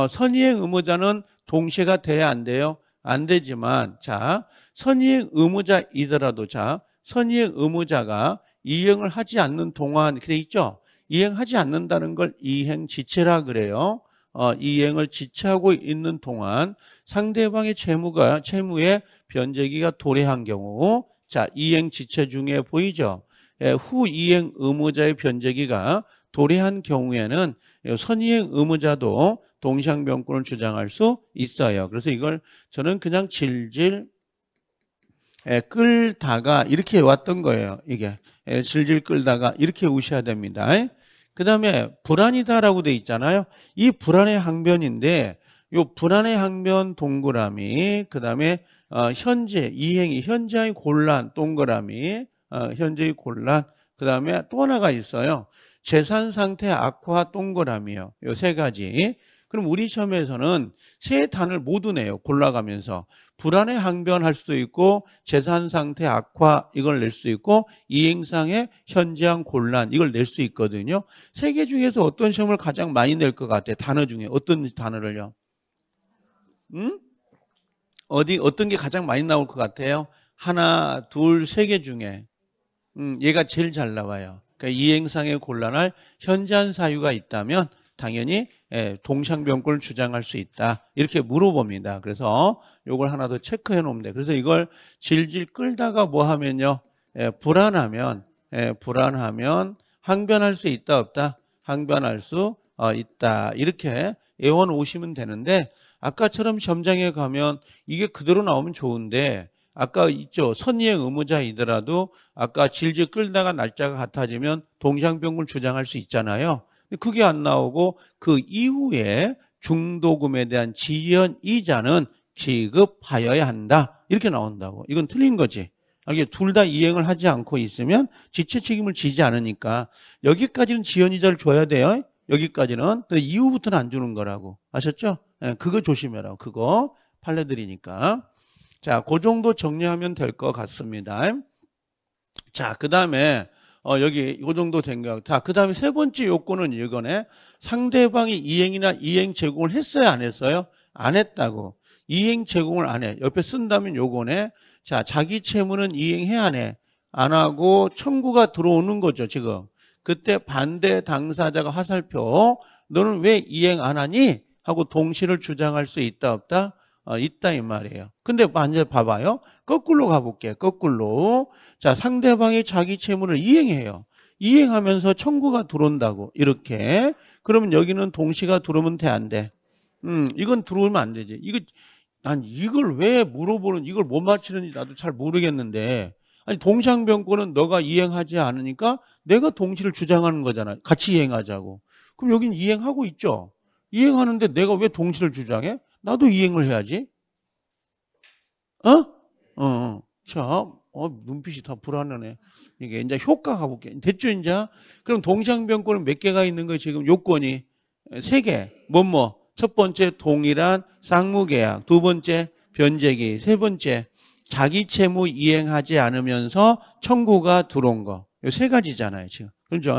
선이행 의무자는 동시가 돼야 안 돼요? 안 되지만 자 선이행 의무자이더라도 자 선이행 의무자가 이행을 하지 않는 동안 돼 있죠? 이행하지 않는다는 걸 이행지체라 그래요. 이행을 지체하고 있는 동안 상대방의 채무에 변제기가 도래한 경우 자 이행지체 중에 보이죠? 예, 후 이행 의무자의 변제기가 도래한 경우에는 선이행 의무자도 동시항변권을 주장할 수 있어요. 그래서 이걸 저는 그냥 질질 끌다가 이렇게 왔던 거예요. 이게 질질 끌다가 이렇게 우셔야 됩니다. 그 다음에 불안이다라고 돼 있잖아요. 이 불안의 항변인데 요 불안의 항변 동그라미 그 다음에 현재 이행이 현재의 곤란 동그라미 현재의 곤란 그 다음에 또 하나가 있어요. 재산 상태 악화 동그라미요. 요 세 가지. 그럼 우리 시험에서는 세 단을 모두 내요. 골라가면서. 불안의 항변할 수도 있고 재산 상태 악화 이걸 낼 수 있고 이행상의 현재한 곤란 이걸 낼 수 있거든요. 세 개 중에서 어떤 시험을 가장 많이 낼 것 같아요? 단어 중에 어떤 단어를요? 어떤 게 가장 많이 나올 것 같아요? 하나, 둘, 세 개 중에 얘가 제일 잘 나와요. 그러니까 이행상의 곤란할 현재한 사유가 있다면 당연히 동시항변권을 주장할 수 있다. 이렇게 물어봅니다. 그래서 이걸 하나 더 체크해 놓으면 돼. 그래서 이걸 질질 끌다가 뭐 하면요. 불안하면 항변할 수 있다 없다? 항변할 수 있다. 이렇게 외워 놓으시면 되는데 아까처럼 시험장에 가면 이게 그대로 나오면 좋은데 아까 있죠. 선이행 의무자이더라도 아까 질질 끌다가 날짜가 같아지면 동시항변권을 주장할 수 있잖아요. 그게 안 나오고 그 이후에 중도금에 대한 지연 이자는 지급하여야 한다. 이렇게 나온다고. 이건 틀린 거지. 이게 둘 다 이행을 하지 않고 있으면 지체 책임을 지지 않으니까 여기까지는 지연 이자를 줘야 돼요. 여기까지는. 근데 이후부터는 안 주는 거라고. 아셨죠? 그거 조심해라. 그거 판례들이니까. 자, 그 정도 정리하면 될 것 같습니다. 자, 그 다음에 여기 이 정도 된 거. 자, 그 다음에 세 번째 요건은 이거네. 상대방이 이행이나 이행 제공을 했어요, 안 했어요? 안 했다고. 이행 제공을 안 해. 옆에 쓴다면 요거네. 자, 자기 채무는 이행해 안 해? 안 하고 청구가 들어오는 거죠, 지금. 그때 반대 당사자가 화살표. 너는 왜 이행 안 하니? 하고 동시를 주장할 수 있다, 없다? 있다 이 말이에요. 근데 먼저 봐봐요. 거꾸로 가볼게요. 거꾸로. 자, 상대방이 자기 채무를 이행해요. 이행하면서 청구가 들어온다고. 이렇게. 그러면 여기는 동시가 들어오면 돼, 안 돼? 이건 들어오면 안 되지. 난 이걸 왜 물어보는, 이걸 못 맞히는지 나도 잘 모르겠는데. 아니, 동시항변권은 너가 이행하지 않으니까 내가 동시를 주장하는 거잖아. 같이 이행하자고. 그럼 여긴 이행하고 있죠. 이행하는데 내가 왜 동시를 주장해? 나도 이행을 해야지. 자, 눈빛이 다 불안하네. 이게 이제 효과 가볼게. 됐죠, 이제? 그럼 동시항변권은 몇 개가 있는 거예요, 지금 요건이? 3개. 첫 번째, 동일한 쌍무계약. 두 번째, 변제기. 세 번째, 자기 채무 이행하지 않으면서 청구가 들어온 거. 요 3가지잖아요, 지금. 그렇죠?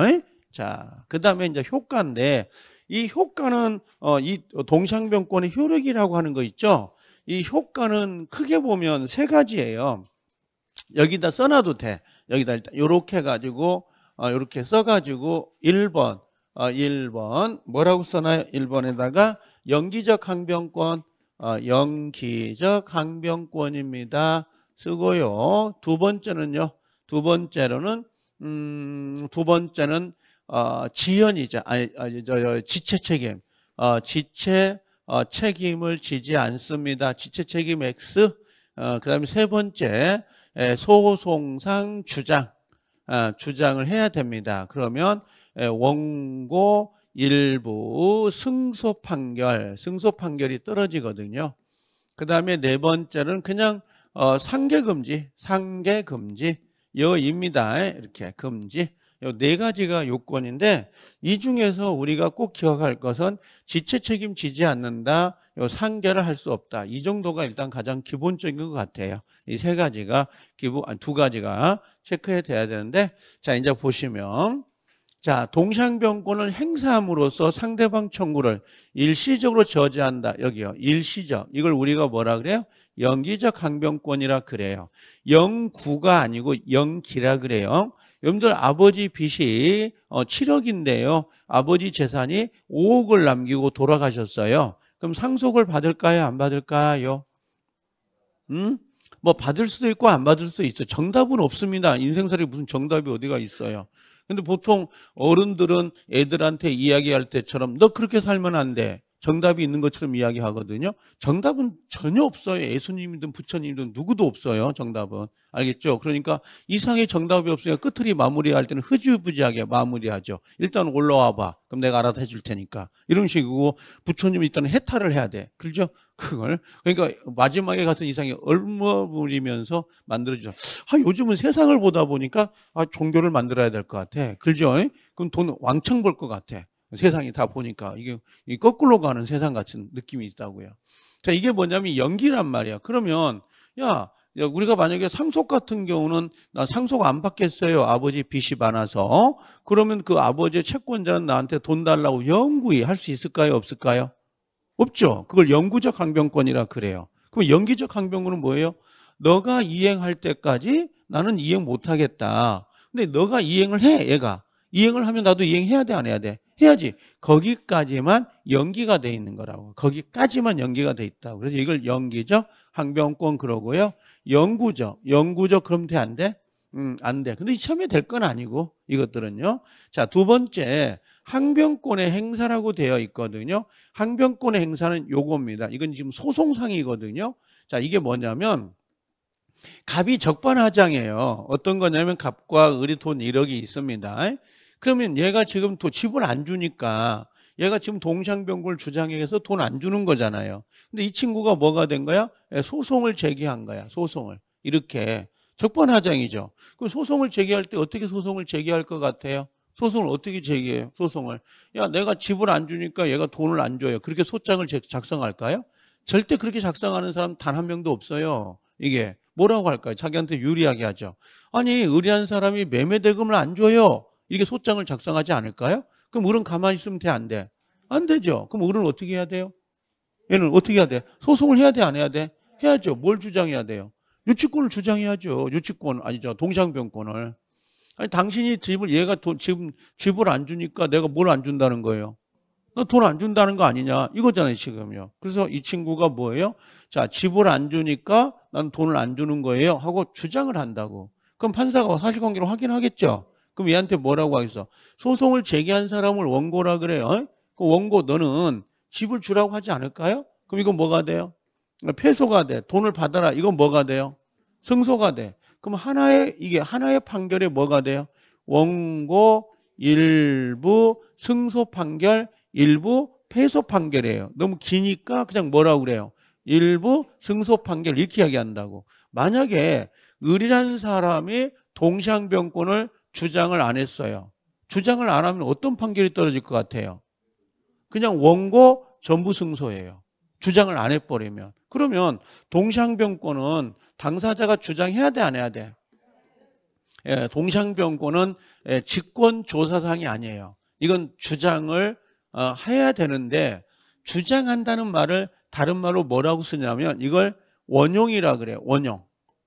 자, 그 다음에 이제 효과인데, 이 효과는 이 동시항변권의 효력이라고 하는 거 있죠. 이 효과는 크게 보면 3가지예요. 여기다 써놔도 돼. 여기다 일단 이렇게 해가지고 이렇게 써가지고 1번 뭐라고 써놔요? 1번에다가 연기적 항변권 연기적 항변권입니다. 쓰고요. 두 번째는요. 두 번째는 지연이자 지체 책임. 지체 책임을 지지 않습니다. 지체 책임 X. 그다음에 세 번째 소송상 주장을 해야 됩니다. 그러면 원고 일부 승소 판결이 떨어지거든요. 그 다음에 네 번째는 그냥 상계 금지 여입니다. 이렇게 금지. 요 네 가지가 요건인데 이 중에서 우리가 꼭 기억할 것은 지체 책임 지지 않는다. 요 상계를 할 수 없다. 이 정도가 일단 가장 기본적인 것 같아요. 이 세 가지가 두 가지가 체크해 돼야 되는데 자 이제 보시면 자 동상변권을 행사함으로써 상대방 청구를 일시적으로 저지한다. 여기요. 일시적. 이걸 우리가 뭐라 그래요? 영기적 항변권이라 그래요. 영구가 아니고 영기라 그래요. 여러분들 아버지 빚이 7억인데요. 아버지 재산이 5억을 남기고 돌아가셨어요. 그럼 상속을 받을까요? 안 받을까요? 뭐 받을 수도 있고 안 받을 수도 있어요. 정답은 없습니다. 인생살이 무슨 정답이 어디가 있어요. 근데 보통 어른들은 애들한테 이야기할 때처럼 너 그렇게 살면 안 돼. 정답이 있는 것처럼 이야기하거든요. 정답은 전혀 없어요. 예수님이든 부처님이든 누구도 없어요. 정답은. 알겠죠? 그러니까 이상의 정답이 없으니까 끝을 마무리할 때는 흐지부지하게 마무리하죠. 일단 올라와 봐. 그럼 내가 알아서 해줄 테니까. 이런 식이고 부처님은 일단 해탈을 해야 돼. 그렇죠? 그걸. 그러니까 마지막에 가서 이상이 얼머무리면서 만들어주죠. 요즘은 세상을 보다 보니까 종교를 만들어야 될 것 같아. 그렇죠? 그럼 돈 왕창 벌 것 같아. 세상이 다 보니까 이게 거꾸로 가는 세상 같은 느낌이 있다고요. 자, 이게 뭐냐면 연기란 말이야. 그러면 야, 우리가 만약에 상속 같은 경우는 나 상속 안 받겠어요. 아버지 빚이 많아서. 그러면 그 아버지의 채권자는 나한테 돈 달라고 영구히 할 수 있을까요? 없을까요? 없죠. 그걸 영구적 항변권이라 그래요. 그럼 영기적 항변권은 뭐예요? 너가 이행할 때까지 나는 이행 못 하겠다. 근데 너가 이행을 해, 얘가. 이행을 하면 나도 이행해야 돼, 안 해야 돼? 해야지. 거기까지만 연기가 돼 있는 거라고. 거기까지만 연기가 돼 있다고. 그래서 이걸 연기적 항변권 그러고요. 영구적 그럼 돼, 안 돼? 안 돼. 근데 처음에 될 건 아니고 이것들은요. 자, 두 번째 항변권의 행사라고 되어 있거든요. 항변권의 행사는 요겁니다. 이건 지금 소송상이거든요. 자, 이게 뭐냐면 갑이 적반하장이에요. 어떤 거냐면 갑과 을이 돈 1억이 있습니다. 그러면 얘가 지금 집을 안 주니까 얘가 지금 동상변권을 주장해서 돈 안 주는 거잖아요. 근데 이 친구가 뭐가 된 거야? 소송을 제기한 거야. 소송을. 이렇게 적반하장이죠. 그럼 소송을 제기할 때 어떻게 소송을 제기할 것 같아요? 소송을 어떻게 제기해요? 소송을. 야, 내가 집을 안 주니까 얘가 돈을 안 줘요. 그렇게 소장을 작성할까요? 절대 그렇게 작성하는 사람 단 한 명도 없어요. 이게 뭐라고 할까요? 자기한테 유리하게 하죠. 아니, 의리한 사람이 매매대금을 안 줘요. 이렇게 소장을 작성하지 않을까요? 그럼 을은 가만히 있으면 돼, 안 돼? 안 되죠. 그럼 을은 어떻게 해야 돼요? 얘는 어떻게 해야 돼? 소송을 해야 돼, 안 해야 돼? 해야죠. 뭘 주장해야 돼요? 유치권을 주장해야죠. 동상변권을. 아니, 당신이 얘가 지금 집을 안 주니까 내가 뭘 안 준다는 거예요? 너 돈 안 준다는 거 아니냐? 이거잖아요, 지금요. 그래서 이 친구가 뭐예요? 자, 집을 안 주니까 난 돈을 안 주는 거예요. 하고 주장을 한다고. 그럼 판사가 사실관계를 확인하겠죠? 그럼 얘한테 뭐라고 하겠어? 소송을 제기한 사람을 원고라 그래요. 그 원고 너는 집을 주라고 하지 않을까요? 그럼 이건 뭐가 돼요? 패소가 돼. 돈을 받아라. 이건 뭐가 돼요? 승소가 돼. 그럼 이게 하나의 판결에 뭐가 돼요? 원고 일부 승소 판결, 일부 패소 판결이에요. 너무 기니까 그냥 뭐라고 그래요? 일부 승소 판결 이렇게 이야기한다고. 만약에 을이라는 사람이 동상변권을 주장을 안 했어요. 주장을 안 하면 어떤 판결이 떨어질 것 같아요? 그냥 원고 전부 승소예요. 주장을 안 해버리면. 그러면 동상변권은 당사자가 주장해야 돼, 안 해야 돼? 예, 동상변권은 직권조사상이 아니에요. 이건 주장을 해야 되는데 주장한다는 말을 다른 말로 뭐라고 쓰냐면 이걸 원용이라 그래요. 원용.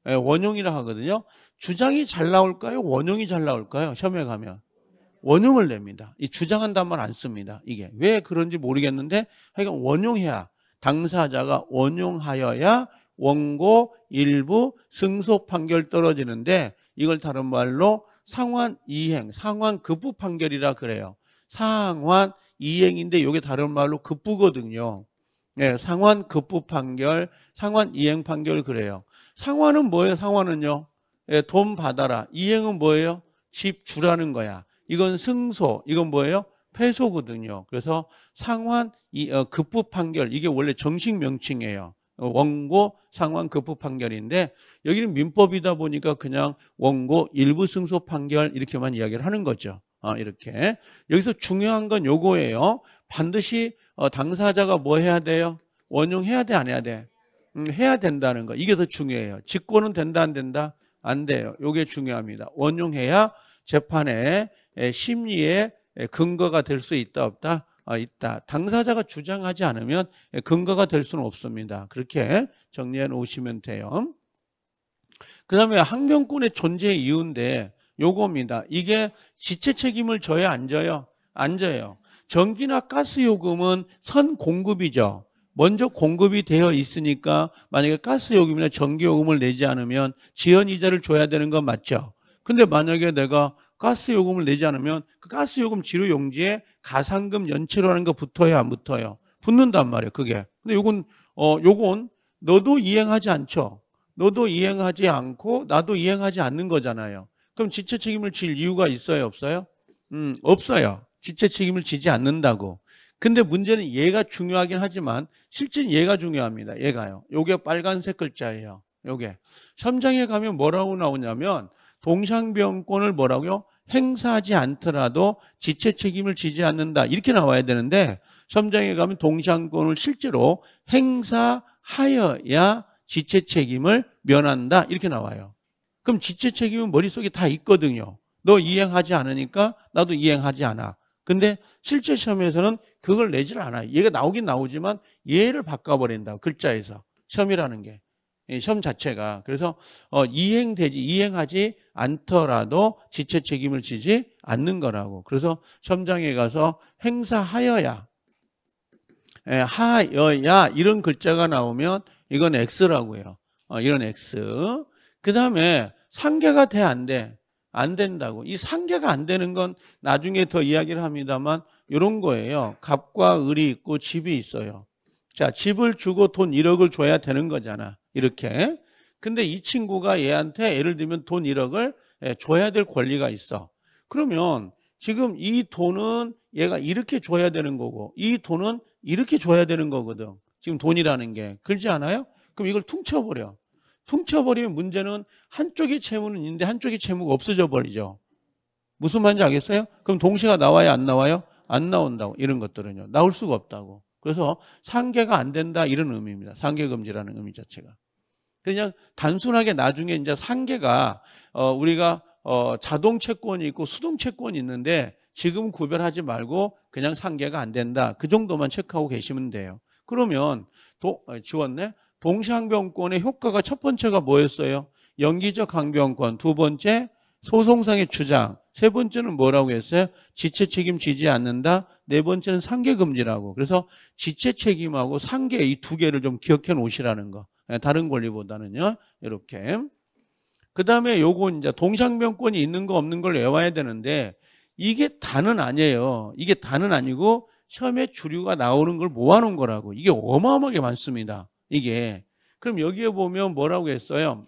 예, 원용이라 하거든요. 주장이 잘 나올까요? 원용이 잘 나올까요? 시험에 가면. 원용을 냅니다. 이 주장한다는 말 안 씁니다. 이게 왜 그런지 모르겠는데 하여간 원용해야 당사자가 원용하여야 원고 일부 승소 판결 떨어지는데 이걸 다른 말로 상환 이행, 상환 급부 판결이라 그래요. 상환 이행인데 이게 다른 말로 급부거든요. 네, 상환 급부 판결, 상환 이행 판결 그래요. 상환은 뭐예요? 상환은요. 예, 돈 받아라. 이행은 뭐예요? 집 주라는 거야. 이건 승소, 이건 뭐예요? 패소거든요. 그래서 상환 급부 판결, 이게 원래 정식 명칭이에요. 원고 상환 급부 판결인데 여기는 민법이다 보니까 그냥 원고 일부 승소 판결 이렇게만 이야기를 하는 거죠. 이렇게. 여기서 중요한 건 요거예요. 반드시 당사자가 뭐 해야 돼요? 원용해야 돼, 안 해야 돼? 해야 된다는 거. 이게 더 중요해요. 직권은 된다, 안 된다? 안 돼요. 요게 중요합니다. 원용해야 재판에 심리에 근거가 될 수 있다, 없다? 있다. 당사자가 주장하지 않으면 근거가 될 수는 없습니다. 그렇게 정리해 놓으시면 돼요. 그 다음에 항변권의 존재의 이유인데 요겁니다. 이게 지체 책임을 져야 안 져요? 안 져요. 전기나 가스 요금은 선 공급이죠. 먼저 공급이 되어 있으니까 만약에 가스 요금이나 전기 요금을 내지 않으면 지연 이자를 줘야 되는 건 맞죠. 근데 만약에 내가 가스 요금을 내지 않으면 그 가스 요금 지료 용지에 가산금 연체료라는 거 붙어요, 안 붙어요? 붙는단 말이에요, 그게. 근데 요건 너도 이행하지 않죠. 너도 이행하지 않고 나도 이행하지 않는 거잖아요. 그럼 지체 책임을 질 이유가 있어요, 없어요? 없어요. 지체 책임을 지지 않는다고. 근데 문제는 얘가 중요하긴 하지만 실제는 얘가 중요합니다. 얘가요. 요게 빨간색 글자예요. 요게. 첨장에 가면 뭐라고 나오냐면 동상변권을 뭐라고요? 행사하지 않더라도 지체 책임을 지지 않는다. 이렇게 나와야 되는데 첨장에 가면 동상권을 실제로 행사하여야 지체 책임을 면한다. 이렇게 나와요. 그럼 지체 책임은 머릿속에 다 있거든요. 너 이행하지 않으니까 나도 이행하지 않아. 근데 실제 시험에서는 그걸 내질 않아요. 얘가 나오긴 나오지만 얘를 바꿔버린다. 글자에서. 시험이라는 게. 시험 자체가. 그래서 이행하지 않더라도 지체 책임을 지지 않는 거라고. 그래서 시험장에 가서 행사하여야 하여야 이런 글자가 나오면 이건 X라고 해요. 이런 X. 그 다음에 상계가 돼, 안 돼? 안 된다고. 이 상계가 안 되는 건 나중에 더 이야기를 합니다만 이런 거예요. 갑과 을이 있고 집이 있어요. 자, 집을 주고 돈 1억을 줘야 되는 거잖아. 이렇게. 근데 이 친구가 얘한테 예를 들면 돈 1억을 줘야 될 권리가 있어. 그러면 지금 이 돈은 얘가 이렇게 줘야 되는 거고 이 돈은 이렇게 줘야 되는 거거든. 지금 돈이라는 게. 그렇지 않아요? 그럼 이걸 퉁쳐버려. 퉁쳐버리면 문제는 한쪽의 채무는 있는데 한쪽의 채무가 없어져 버리죠. 무슨 말인지 알겠어요? 그럼 동시가 나와요, 안 나와요? 안 나온다고. 이런 것들은요. 나올 수가 없다고. 그래서 상계가 안 된다 이런 의미입니다. 상계금지라는 의미 자체가. 그냥 단순하게 나중에 이제 상계가 우리가 자동 채권이 있고 수동 채권이 있는데 지금 구별하지 말고 그냥 상계가 안 된다. 그 정도만 체크하고 계시면 돼요. 그러면 지웠네? 동시항변권의 효과가 첫 번째가 뭐였어요? 연기적 항변권. 두 번째 소송상의 주장. 세 번째는 뭐라고 했어요? 지체 책임 지지 않는다. 네 번째는 상계금지라고. 그래서 지체 책임하고 상계 이 두 개를 좀 기억해 놓으시라는 거. 다른 권리보다는요. 이렇게. 그 다음에 요거 이제 동시항변권이 있는 거 없는 걸 외워야 되는데 이게 다는 아니에요. 이게 다는 아니고 시험에 주류가 나오는 걸 모아놓은 거라고. 이게 어마어마하게 많습니다. 이게. 그럼 여기에 보면 뭐라고 했어요?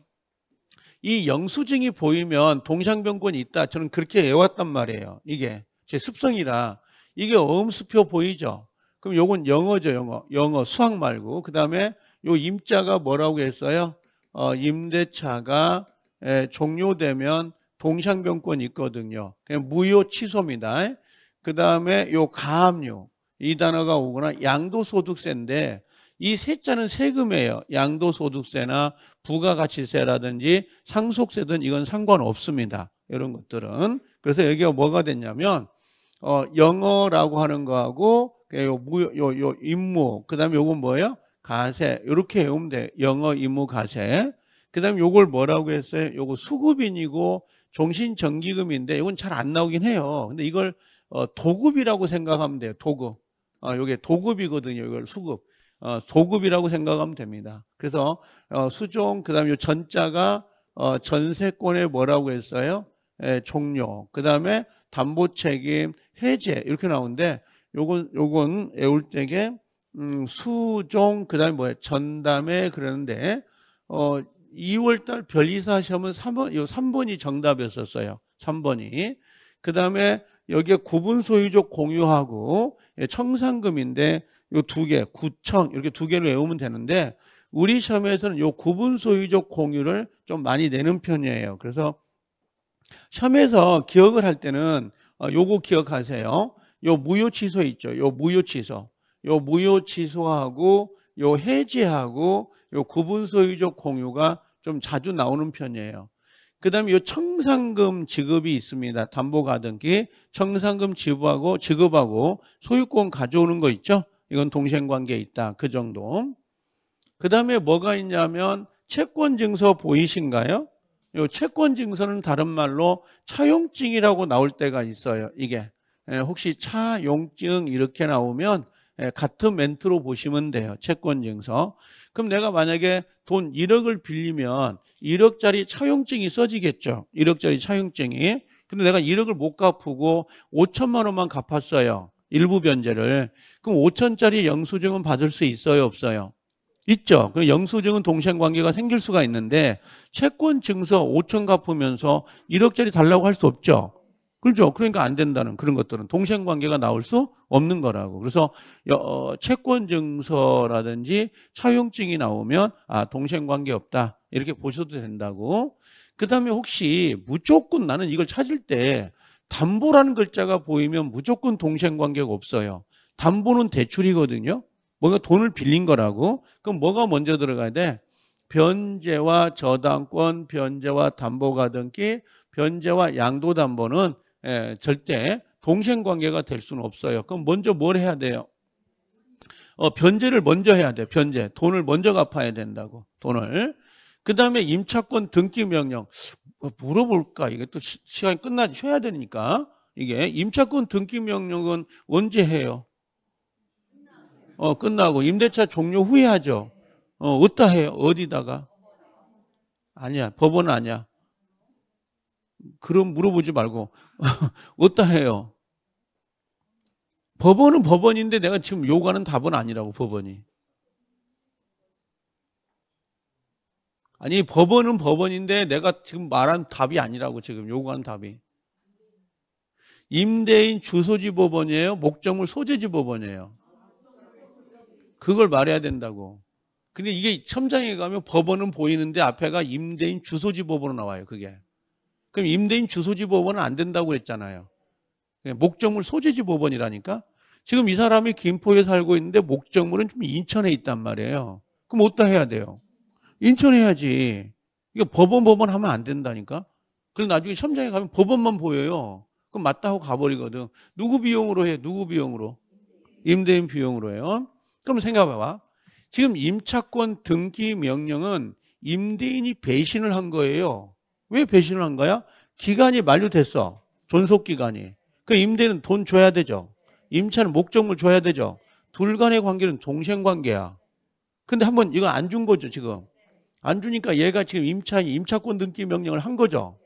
이 영수증이 보이면 동시항변권이 있다. 저는 그렇게 외웠단 말이에요. 이게 제 습성이라. 이게 어음수표 보이죠? 그럼 요건 영어죠. 영어 수학 말고. 그 다음에 요 임자가 뭐라고 했어요? 임대차가 종료되면 동시항변권이 있거든요. 그냥 무효 취소입니다. 그 다음에 요 가압류 이 단어가 오거나 양도소득세인데 이 세자는 세금이에요. 양도소득세나 부가가치세라든지 상속세든 이건 상관없습니다. 이런 것들은. 그래서 여기가 뭐가 됐냐면 영어라고 하는 거하고 요 임무 그 다음에 요건 뭐예요? 가세 이렇게 외우면 돼. 영어 임무 가세. 그 다음에 요걸 뭐라고 했어요? 요거 수급인이고 종신정기금인데 이건 잘 안 나오긴 해요. 근데 이걸 도급이라고 생각하면 돼요. 도급. 요게 도급이거든요. 이걸 수급. 도급이라고 생각하면 됩니다. 그래서 수종 그다음에 요 전자가 전세권의 뭐라고 했어요? 종료. 그 다음에 담보책임, 해제 이렇게 나오는데 요건 외울 때게 수종 그 다음에 뭐예요? 전담회 그러는데 2월달 변리사 시험은 3번이 정답이었었어요. 3번이. 그 다음에 여기에 구분 소유적 공유하고 청산금인데 요 두 개, 구청 이렇게 두 개를 외우면 되는데 우리 시험에서는 요 구분 소유적 공유를 좀 많이 내는 편이에요. 그래서 시험에서 기억을 할 때는 요거 기억하세요. 요 무효 취소 있죠. 요 무효 취소. 요 무효 취소하고 요 해지하고 요 구분 소유적 공유가 좀 자주 나오는 편이에요. 그 다음에 요 청산금 지급이 있습니다. 담보가등기 청산금 지급하고 소유권 가져오는 거 있죠. 이건 동생관계에 있다. 그 정도. 그 다음에 뭐가 있냐면 채권증서 보이신가요? 요 채권증서는 다른 말로 차용증이라고 나올 때가 있어요. 이게 혹시 차용증 이렇게 나오면 같은 멘트로 보시면 돼요. 채권증서. 그럼 내가 만약에 돈 1억을 빌리면 1억짜리 차용증이 써지겠죠. 1억짜리 차용증이. 근데 내가 1억을 못 갚고 5천만 원만 갚았어요. 일부 변제를. 그럼 5천짜리 영수증은 받을 수 있어요? 없어요? 있죠. 그 영수증은 동생관계가 생길 수가 있는데 채권증서 5천 갚으면서 1억짜리 달라고 할 수 없죠. 그렇죠. 그러니까 안 된다는 그런 것들은 동생관계가 나올 수 없는 거라고. 그래서 채권증서라든지 차용증이 나오면 동생관계 없다 이렇게 보셔도 된다고. 그 다음에 혹시 무조건 나는 이걸 찾을 때 담보라는 글자가 보이면 무조건 동생관계가 없어요. 담보는 대출이거든요. 뭔가 돈을 빌린 거라고. 그럼 뭐가 먼저 들어가야 돼? 변제와 저당권, 변제와 담보가등기, 변제와 양도담보는 절대 동생관계가 될 수는 없어요. 그럼 먼저 뭘 해야 돼요? 변제를 먼저 해야 돼. 변제. 돈을 먼저 갚아야 된다고. 돈을. 그 다음에 임차권 등기명령. 물어볼까? 이게 또 시간이 쉬어야 되니까. 이게 임차권 등기명령은 언제 해요? 끝나고 임대차 종료 후에 하죠. 어디다 해요? 어디다가? 아니야. 법원은 아니야. 그럼 물어보지 말고 어디다 해요? 법원은 법원인데 내가 지금 요구하는 답은 아니라고. 법원이. 아니 법원은 법원인데 내가 지금 말한 답이 아니라고. 지금 요구하는 답이. 임대인 주소지 법원이에요? 목적물 소재지 법원이에요? 그걸 말해야 된다고. 근데 이게 첨장에 가면 법원은 보이는데 앞에가 임대인 주소지 법원으로 나와요. 그게. 그럼 임대인 주소지 법원은 안 된다고 그랬잖아요. 목적물 소재지 법원이라니까. 지금 이 사람이 김포에 살고 있는데 목적물은 좀 인천에 있단 말이에요. 그럼 어디다 해야 돼요? 인천에 해야지. 이거 법원 하면 안 된다니까. 그래서 나중에 첨장에 가면 법원만 보여요. 그럼 맞다 하고 가버리거든. 누구 비용으로 해? 누구 비용으로? 임대인 비용으로 해요. 그럼 생각해봐. 지금 임차권 등기 명령은 임대인이 배신을 한 거예요. 왜 배신을 한 거야? 기간이 만료됐어. 존속기간이. 그 임대인은 돈 줘야 되죠. 임차는 목적물 줘야 되죠. 둘 간의 관계는 동생관계야. 근데 한번 이거 안 준 거죠, 지금. 안 주니까 얘가 지금 임차권 등기 명령을 한 거죠.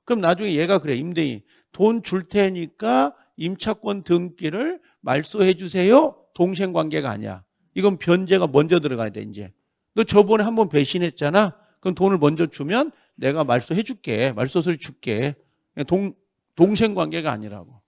그럼 나중에 얘가 그래, 임대인. 돈 줄 테니까 임차권 등기를 말소해 주세요. 동생관계가 아니야. 이건 변제가 먼저 들어가야 돼, 이제. 너 저번에 한번 배신했잖아. 그럼 돈을 먼저 주면 내가 말소해 줄게. 말소서를 줄게. 동생관계가 아니라고.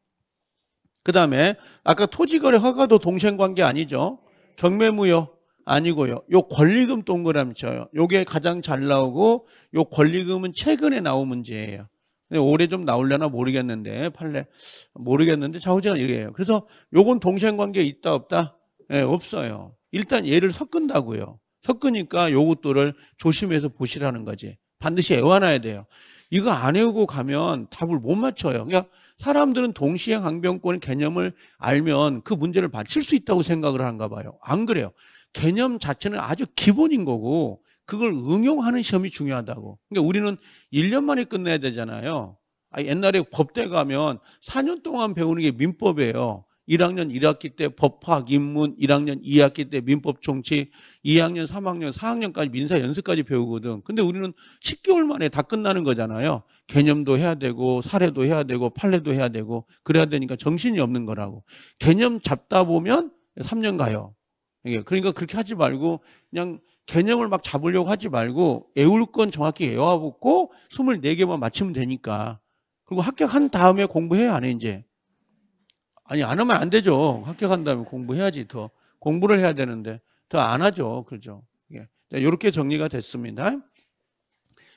그 다음에 아까 토지거래 허가도 동생관계 아니죠. 경매무효 아니고요. 요 권리금 동그라미 쳐요. 요게 가장 잘 나오고 요 권리금은 최근에 나온 문제예요. 올해 좀 나오려나 모르겠는데 판례 모르겠는데 좌우제가 이래요. 그래서 요건 동생관계 있다 없다? 네, 없어요. 일단 얘를 섞은다고요. 섞으니까 요것들을 조심해서 보시라는 거지. 반드시 외워놔야 돼요. 이거 안 외우고 가면 답을 못 맞춰요. 그러니까 사람들은 동시행 항변권 개념을 알면 그 문제를 맞힐 수 있다고 생각을 하는가 봐요. 안 그래요. 개념 자체는 아주 기본인 거고 그걸 응용하는 시험이 중요하다고. 그러니까 우리는 1년 만에 끝내야 되잖아요. 옛날에 법대 가면 4년 동안 배우는 게 민법이에요. 1학년 1학기 때 법학, 인문, 1학년 2학기 때 민법 총칙, 2학년, 3학년, 4학년까지 민사 연습까지 배우거든. 근데 우리는 10개월 만에 다 끝나는 거잖아요. 개념도 해야 되고 사례도 해야 되고 판례도 해야 되고 그래야 되니까 정신이 없는 거라고. 개념 잡다 보면 3년 가요. 그러니까 그렇게 하지 말고 그냥 개념을 막 잡으려고 하지 말고 외울 건 정확히 외워보고 24개만 맞추면 되니까. 그리고 합격한 다음에 공부해야 안 해, 이제. 아니, 안 하면 안 되죠. 합격한 다음에 공부해야지. 더 공부를 해야 되는데 더 안 하죠. 그죠? 이렇게 정리가 됐습니다.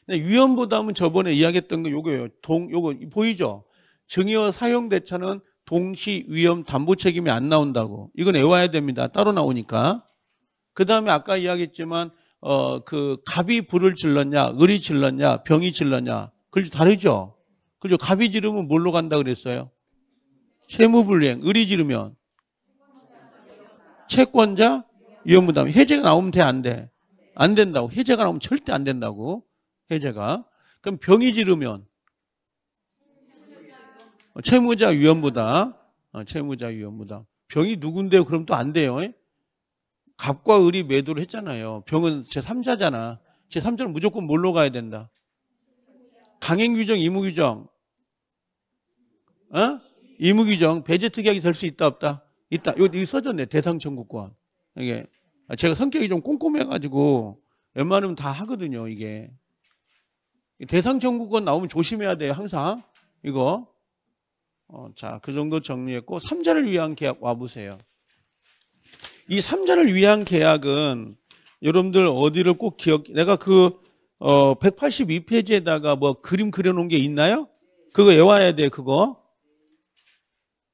위헌부담은 저번에 이야기했던 거 요거예요. 요거 보이죠? 증여 사용 대차는 동시 위험 담보 책임이 안 나온다고. 이건 외워야 됩니다. 따로 나오니까. 그 다음에 아까 이야기했지만 그 갑이 불을 질렀냐, 을이 질렀냐, 병이 질렀냐, 그게 다르죠. 그죠? 갑이 지르면 뭘로 간다 그랬어요? 채무불이행. 을이 지르면 채권자 위험부담. 해제가 나오면 돼, 안 돼? 안 된다고. 해제가 나오면 절대 안 된다고. 해제가. 그럼 병이 지르면 채무자 위험부담. 채무자 위험부담. 병이 누군데요? 그럼 또 안 돼요. 갑과 을이 매도를 했잖아요. 병은 제3자잖아. 제3자는 무조건 뭘로 가야 된다? 강행규정, 의무규정. 의무규정. 배제특약이 될 수 있다, 없다? 있다. 이거 써졌네. 대상청구권. 이게 제가 성격이 좀 꼼꼼해가지고 웬만하면 다 하거든요. 이게 대상청구권 나오면 조심해야 돼요. 항상 이거. 자, 그 정도 정리했고 3자를 위한 계약 와보세요. 이 3자를 위한 계약은 여러분들 어디를 꼭 내가 그 182페이지에다가 뭐 그림 그려놓은 게 있나요? 그거 외워야 돼. 그거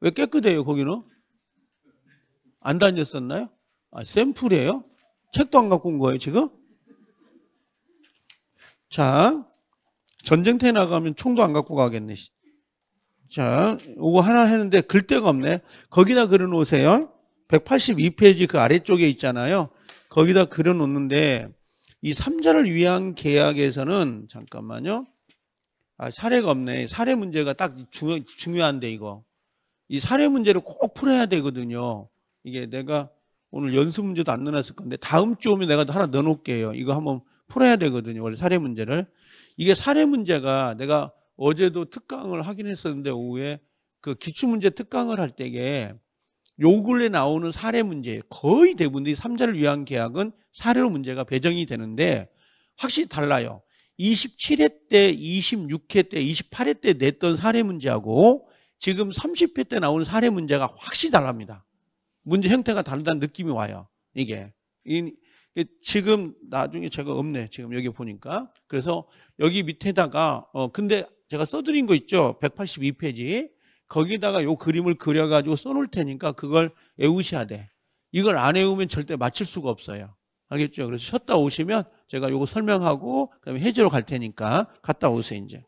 왜 깨끗해요? 거기는 안 다녔었나요? 샘플이에요? 책도 안 갖고 온 거예요 지금? 자, 전쟁터에 나가면 총도 안 갖고 가겠네. 자, 이거 하나 했는데 글 데가 없네. 거기다 그려놓으세요. 182페이지 그 아래쪽에 있잖아요. 거기다 그려놓는데 이 3자를 위한 계약에서는 잠깐만요. 사례가 없네. 사례 문제가 딱 중요한데 이거. 이 사례 문제를 꼭 풀어야 되거든요. 이게 내가 오늘 연습 문제도 안 넣어놨을 건데 다음 주 오면 내가 하나 넣어놓을게요. 이거 한번 풀어야 되거든요. 원래 사례 문제를. 이게 사례 문제가 내가 어제도 특강을 하긴 했었는데 오후에 그 기출문제 특강을 할 때에 요 근래 나오는 사례 문제 거의 대부분이 3자를 위한 계약은 사례로 문제가 배정이 되는데 확실히 달라요. 27회 때, 26회 때, 28회 때 냈던 사례 문제하고 지금 30회 때 나오는 사례 문제가 확실히 다릅니다. 문제 형태가 다르다는 느낌이 와요. 이게 지금 나중에 제가 없네. 지금 여기 보니까. 그래서 여기 밑에다가 근데 제가 써드린 거 있죠. 182페이지. 거기다가 요 그림을 그려가지고 써놓을 테니까 그걸 외우셔야 돼. 이걸 안 외우면 절대 맞힐 수가 없어요. 알겠죠? 그래서 쉬었다 오시면 제가 요거 설명하고 그다음에 해제로 갈 테니까 갔다 오세요, 이제.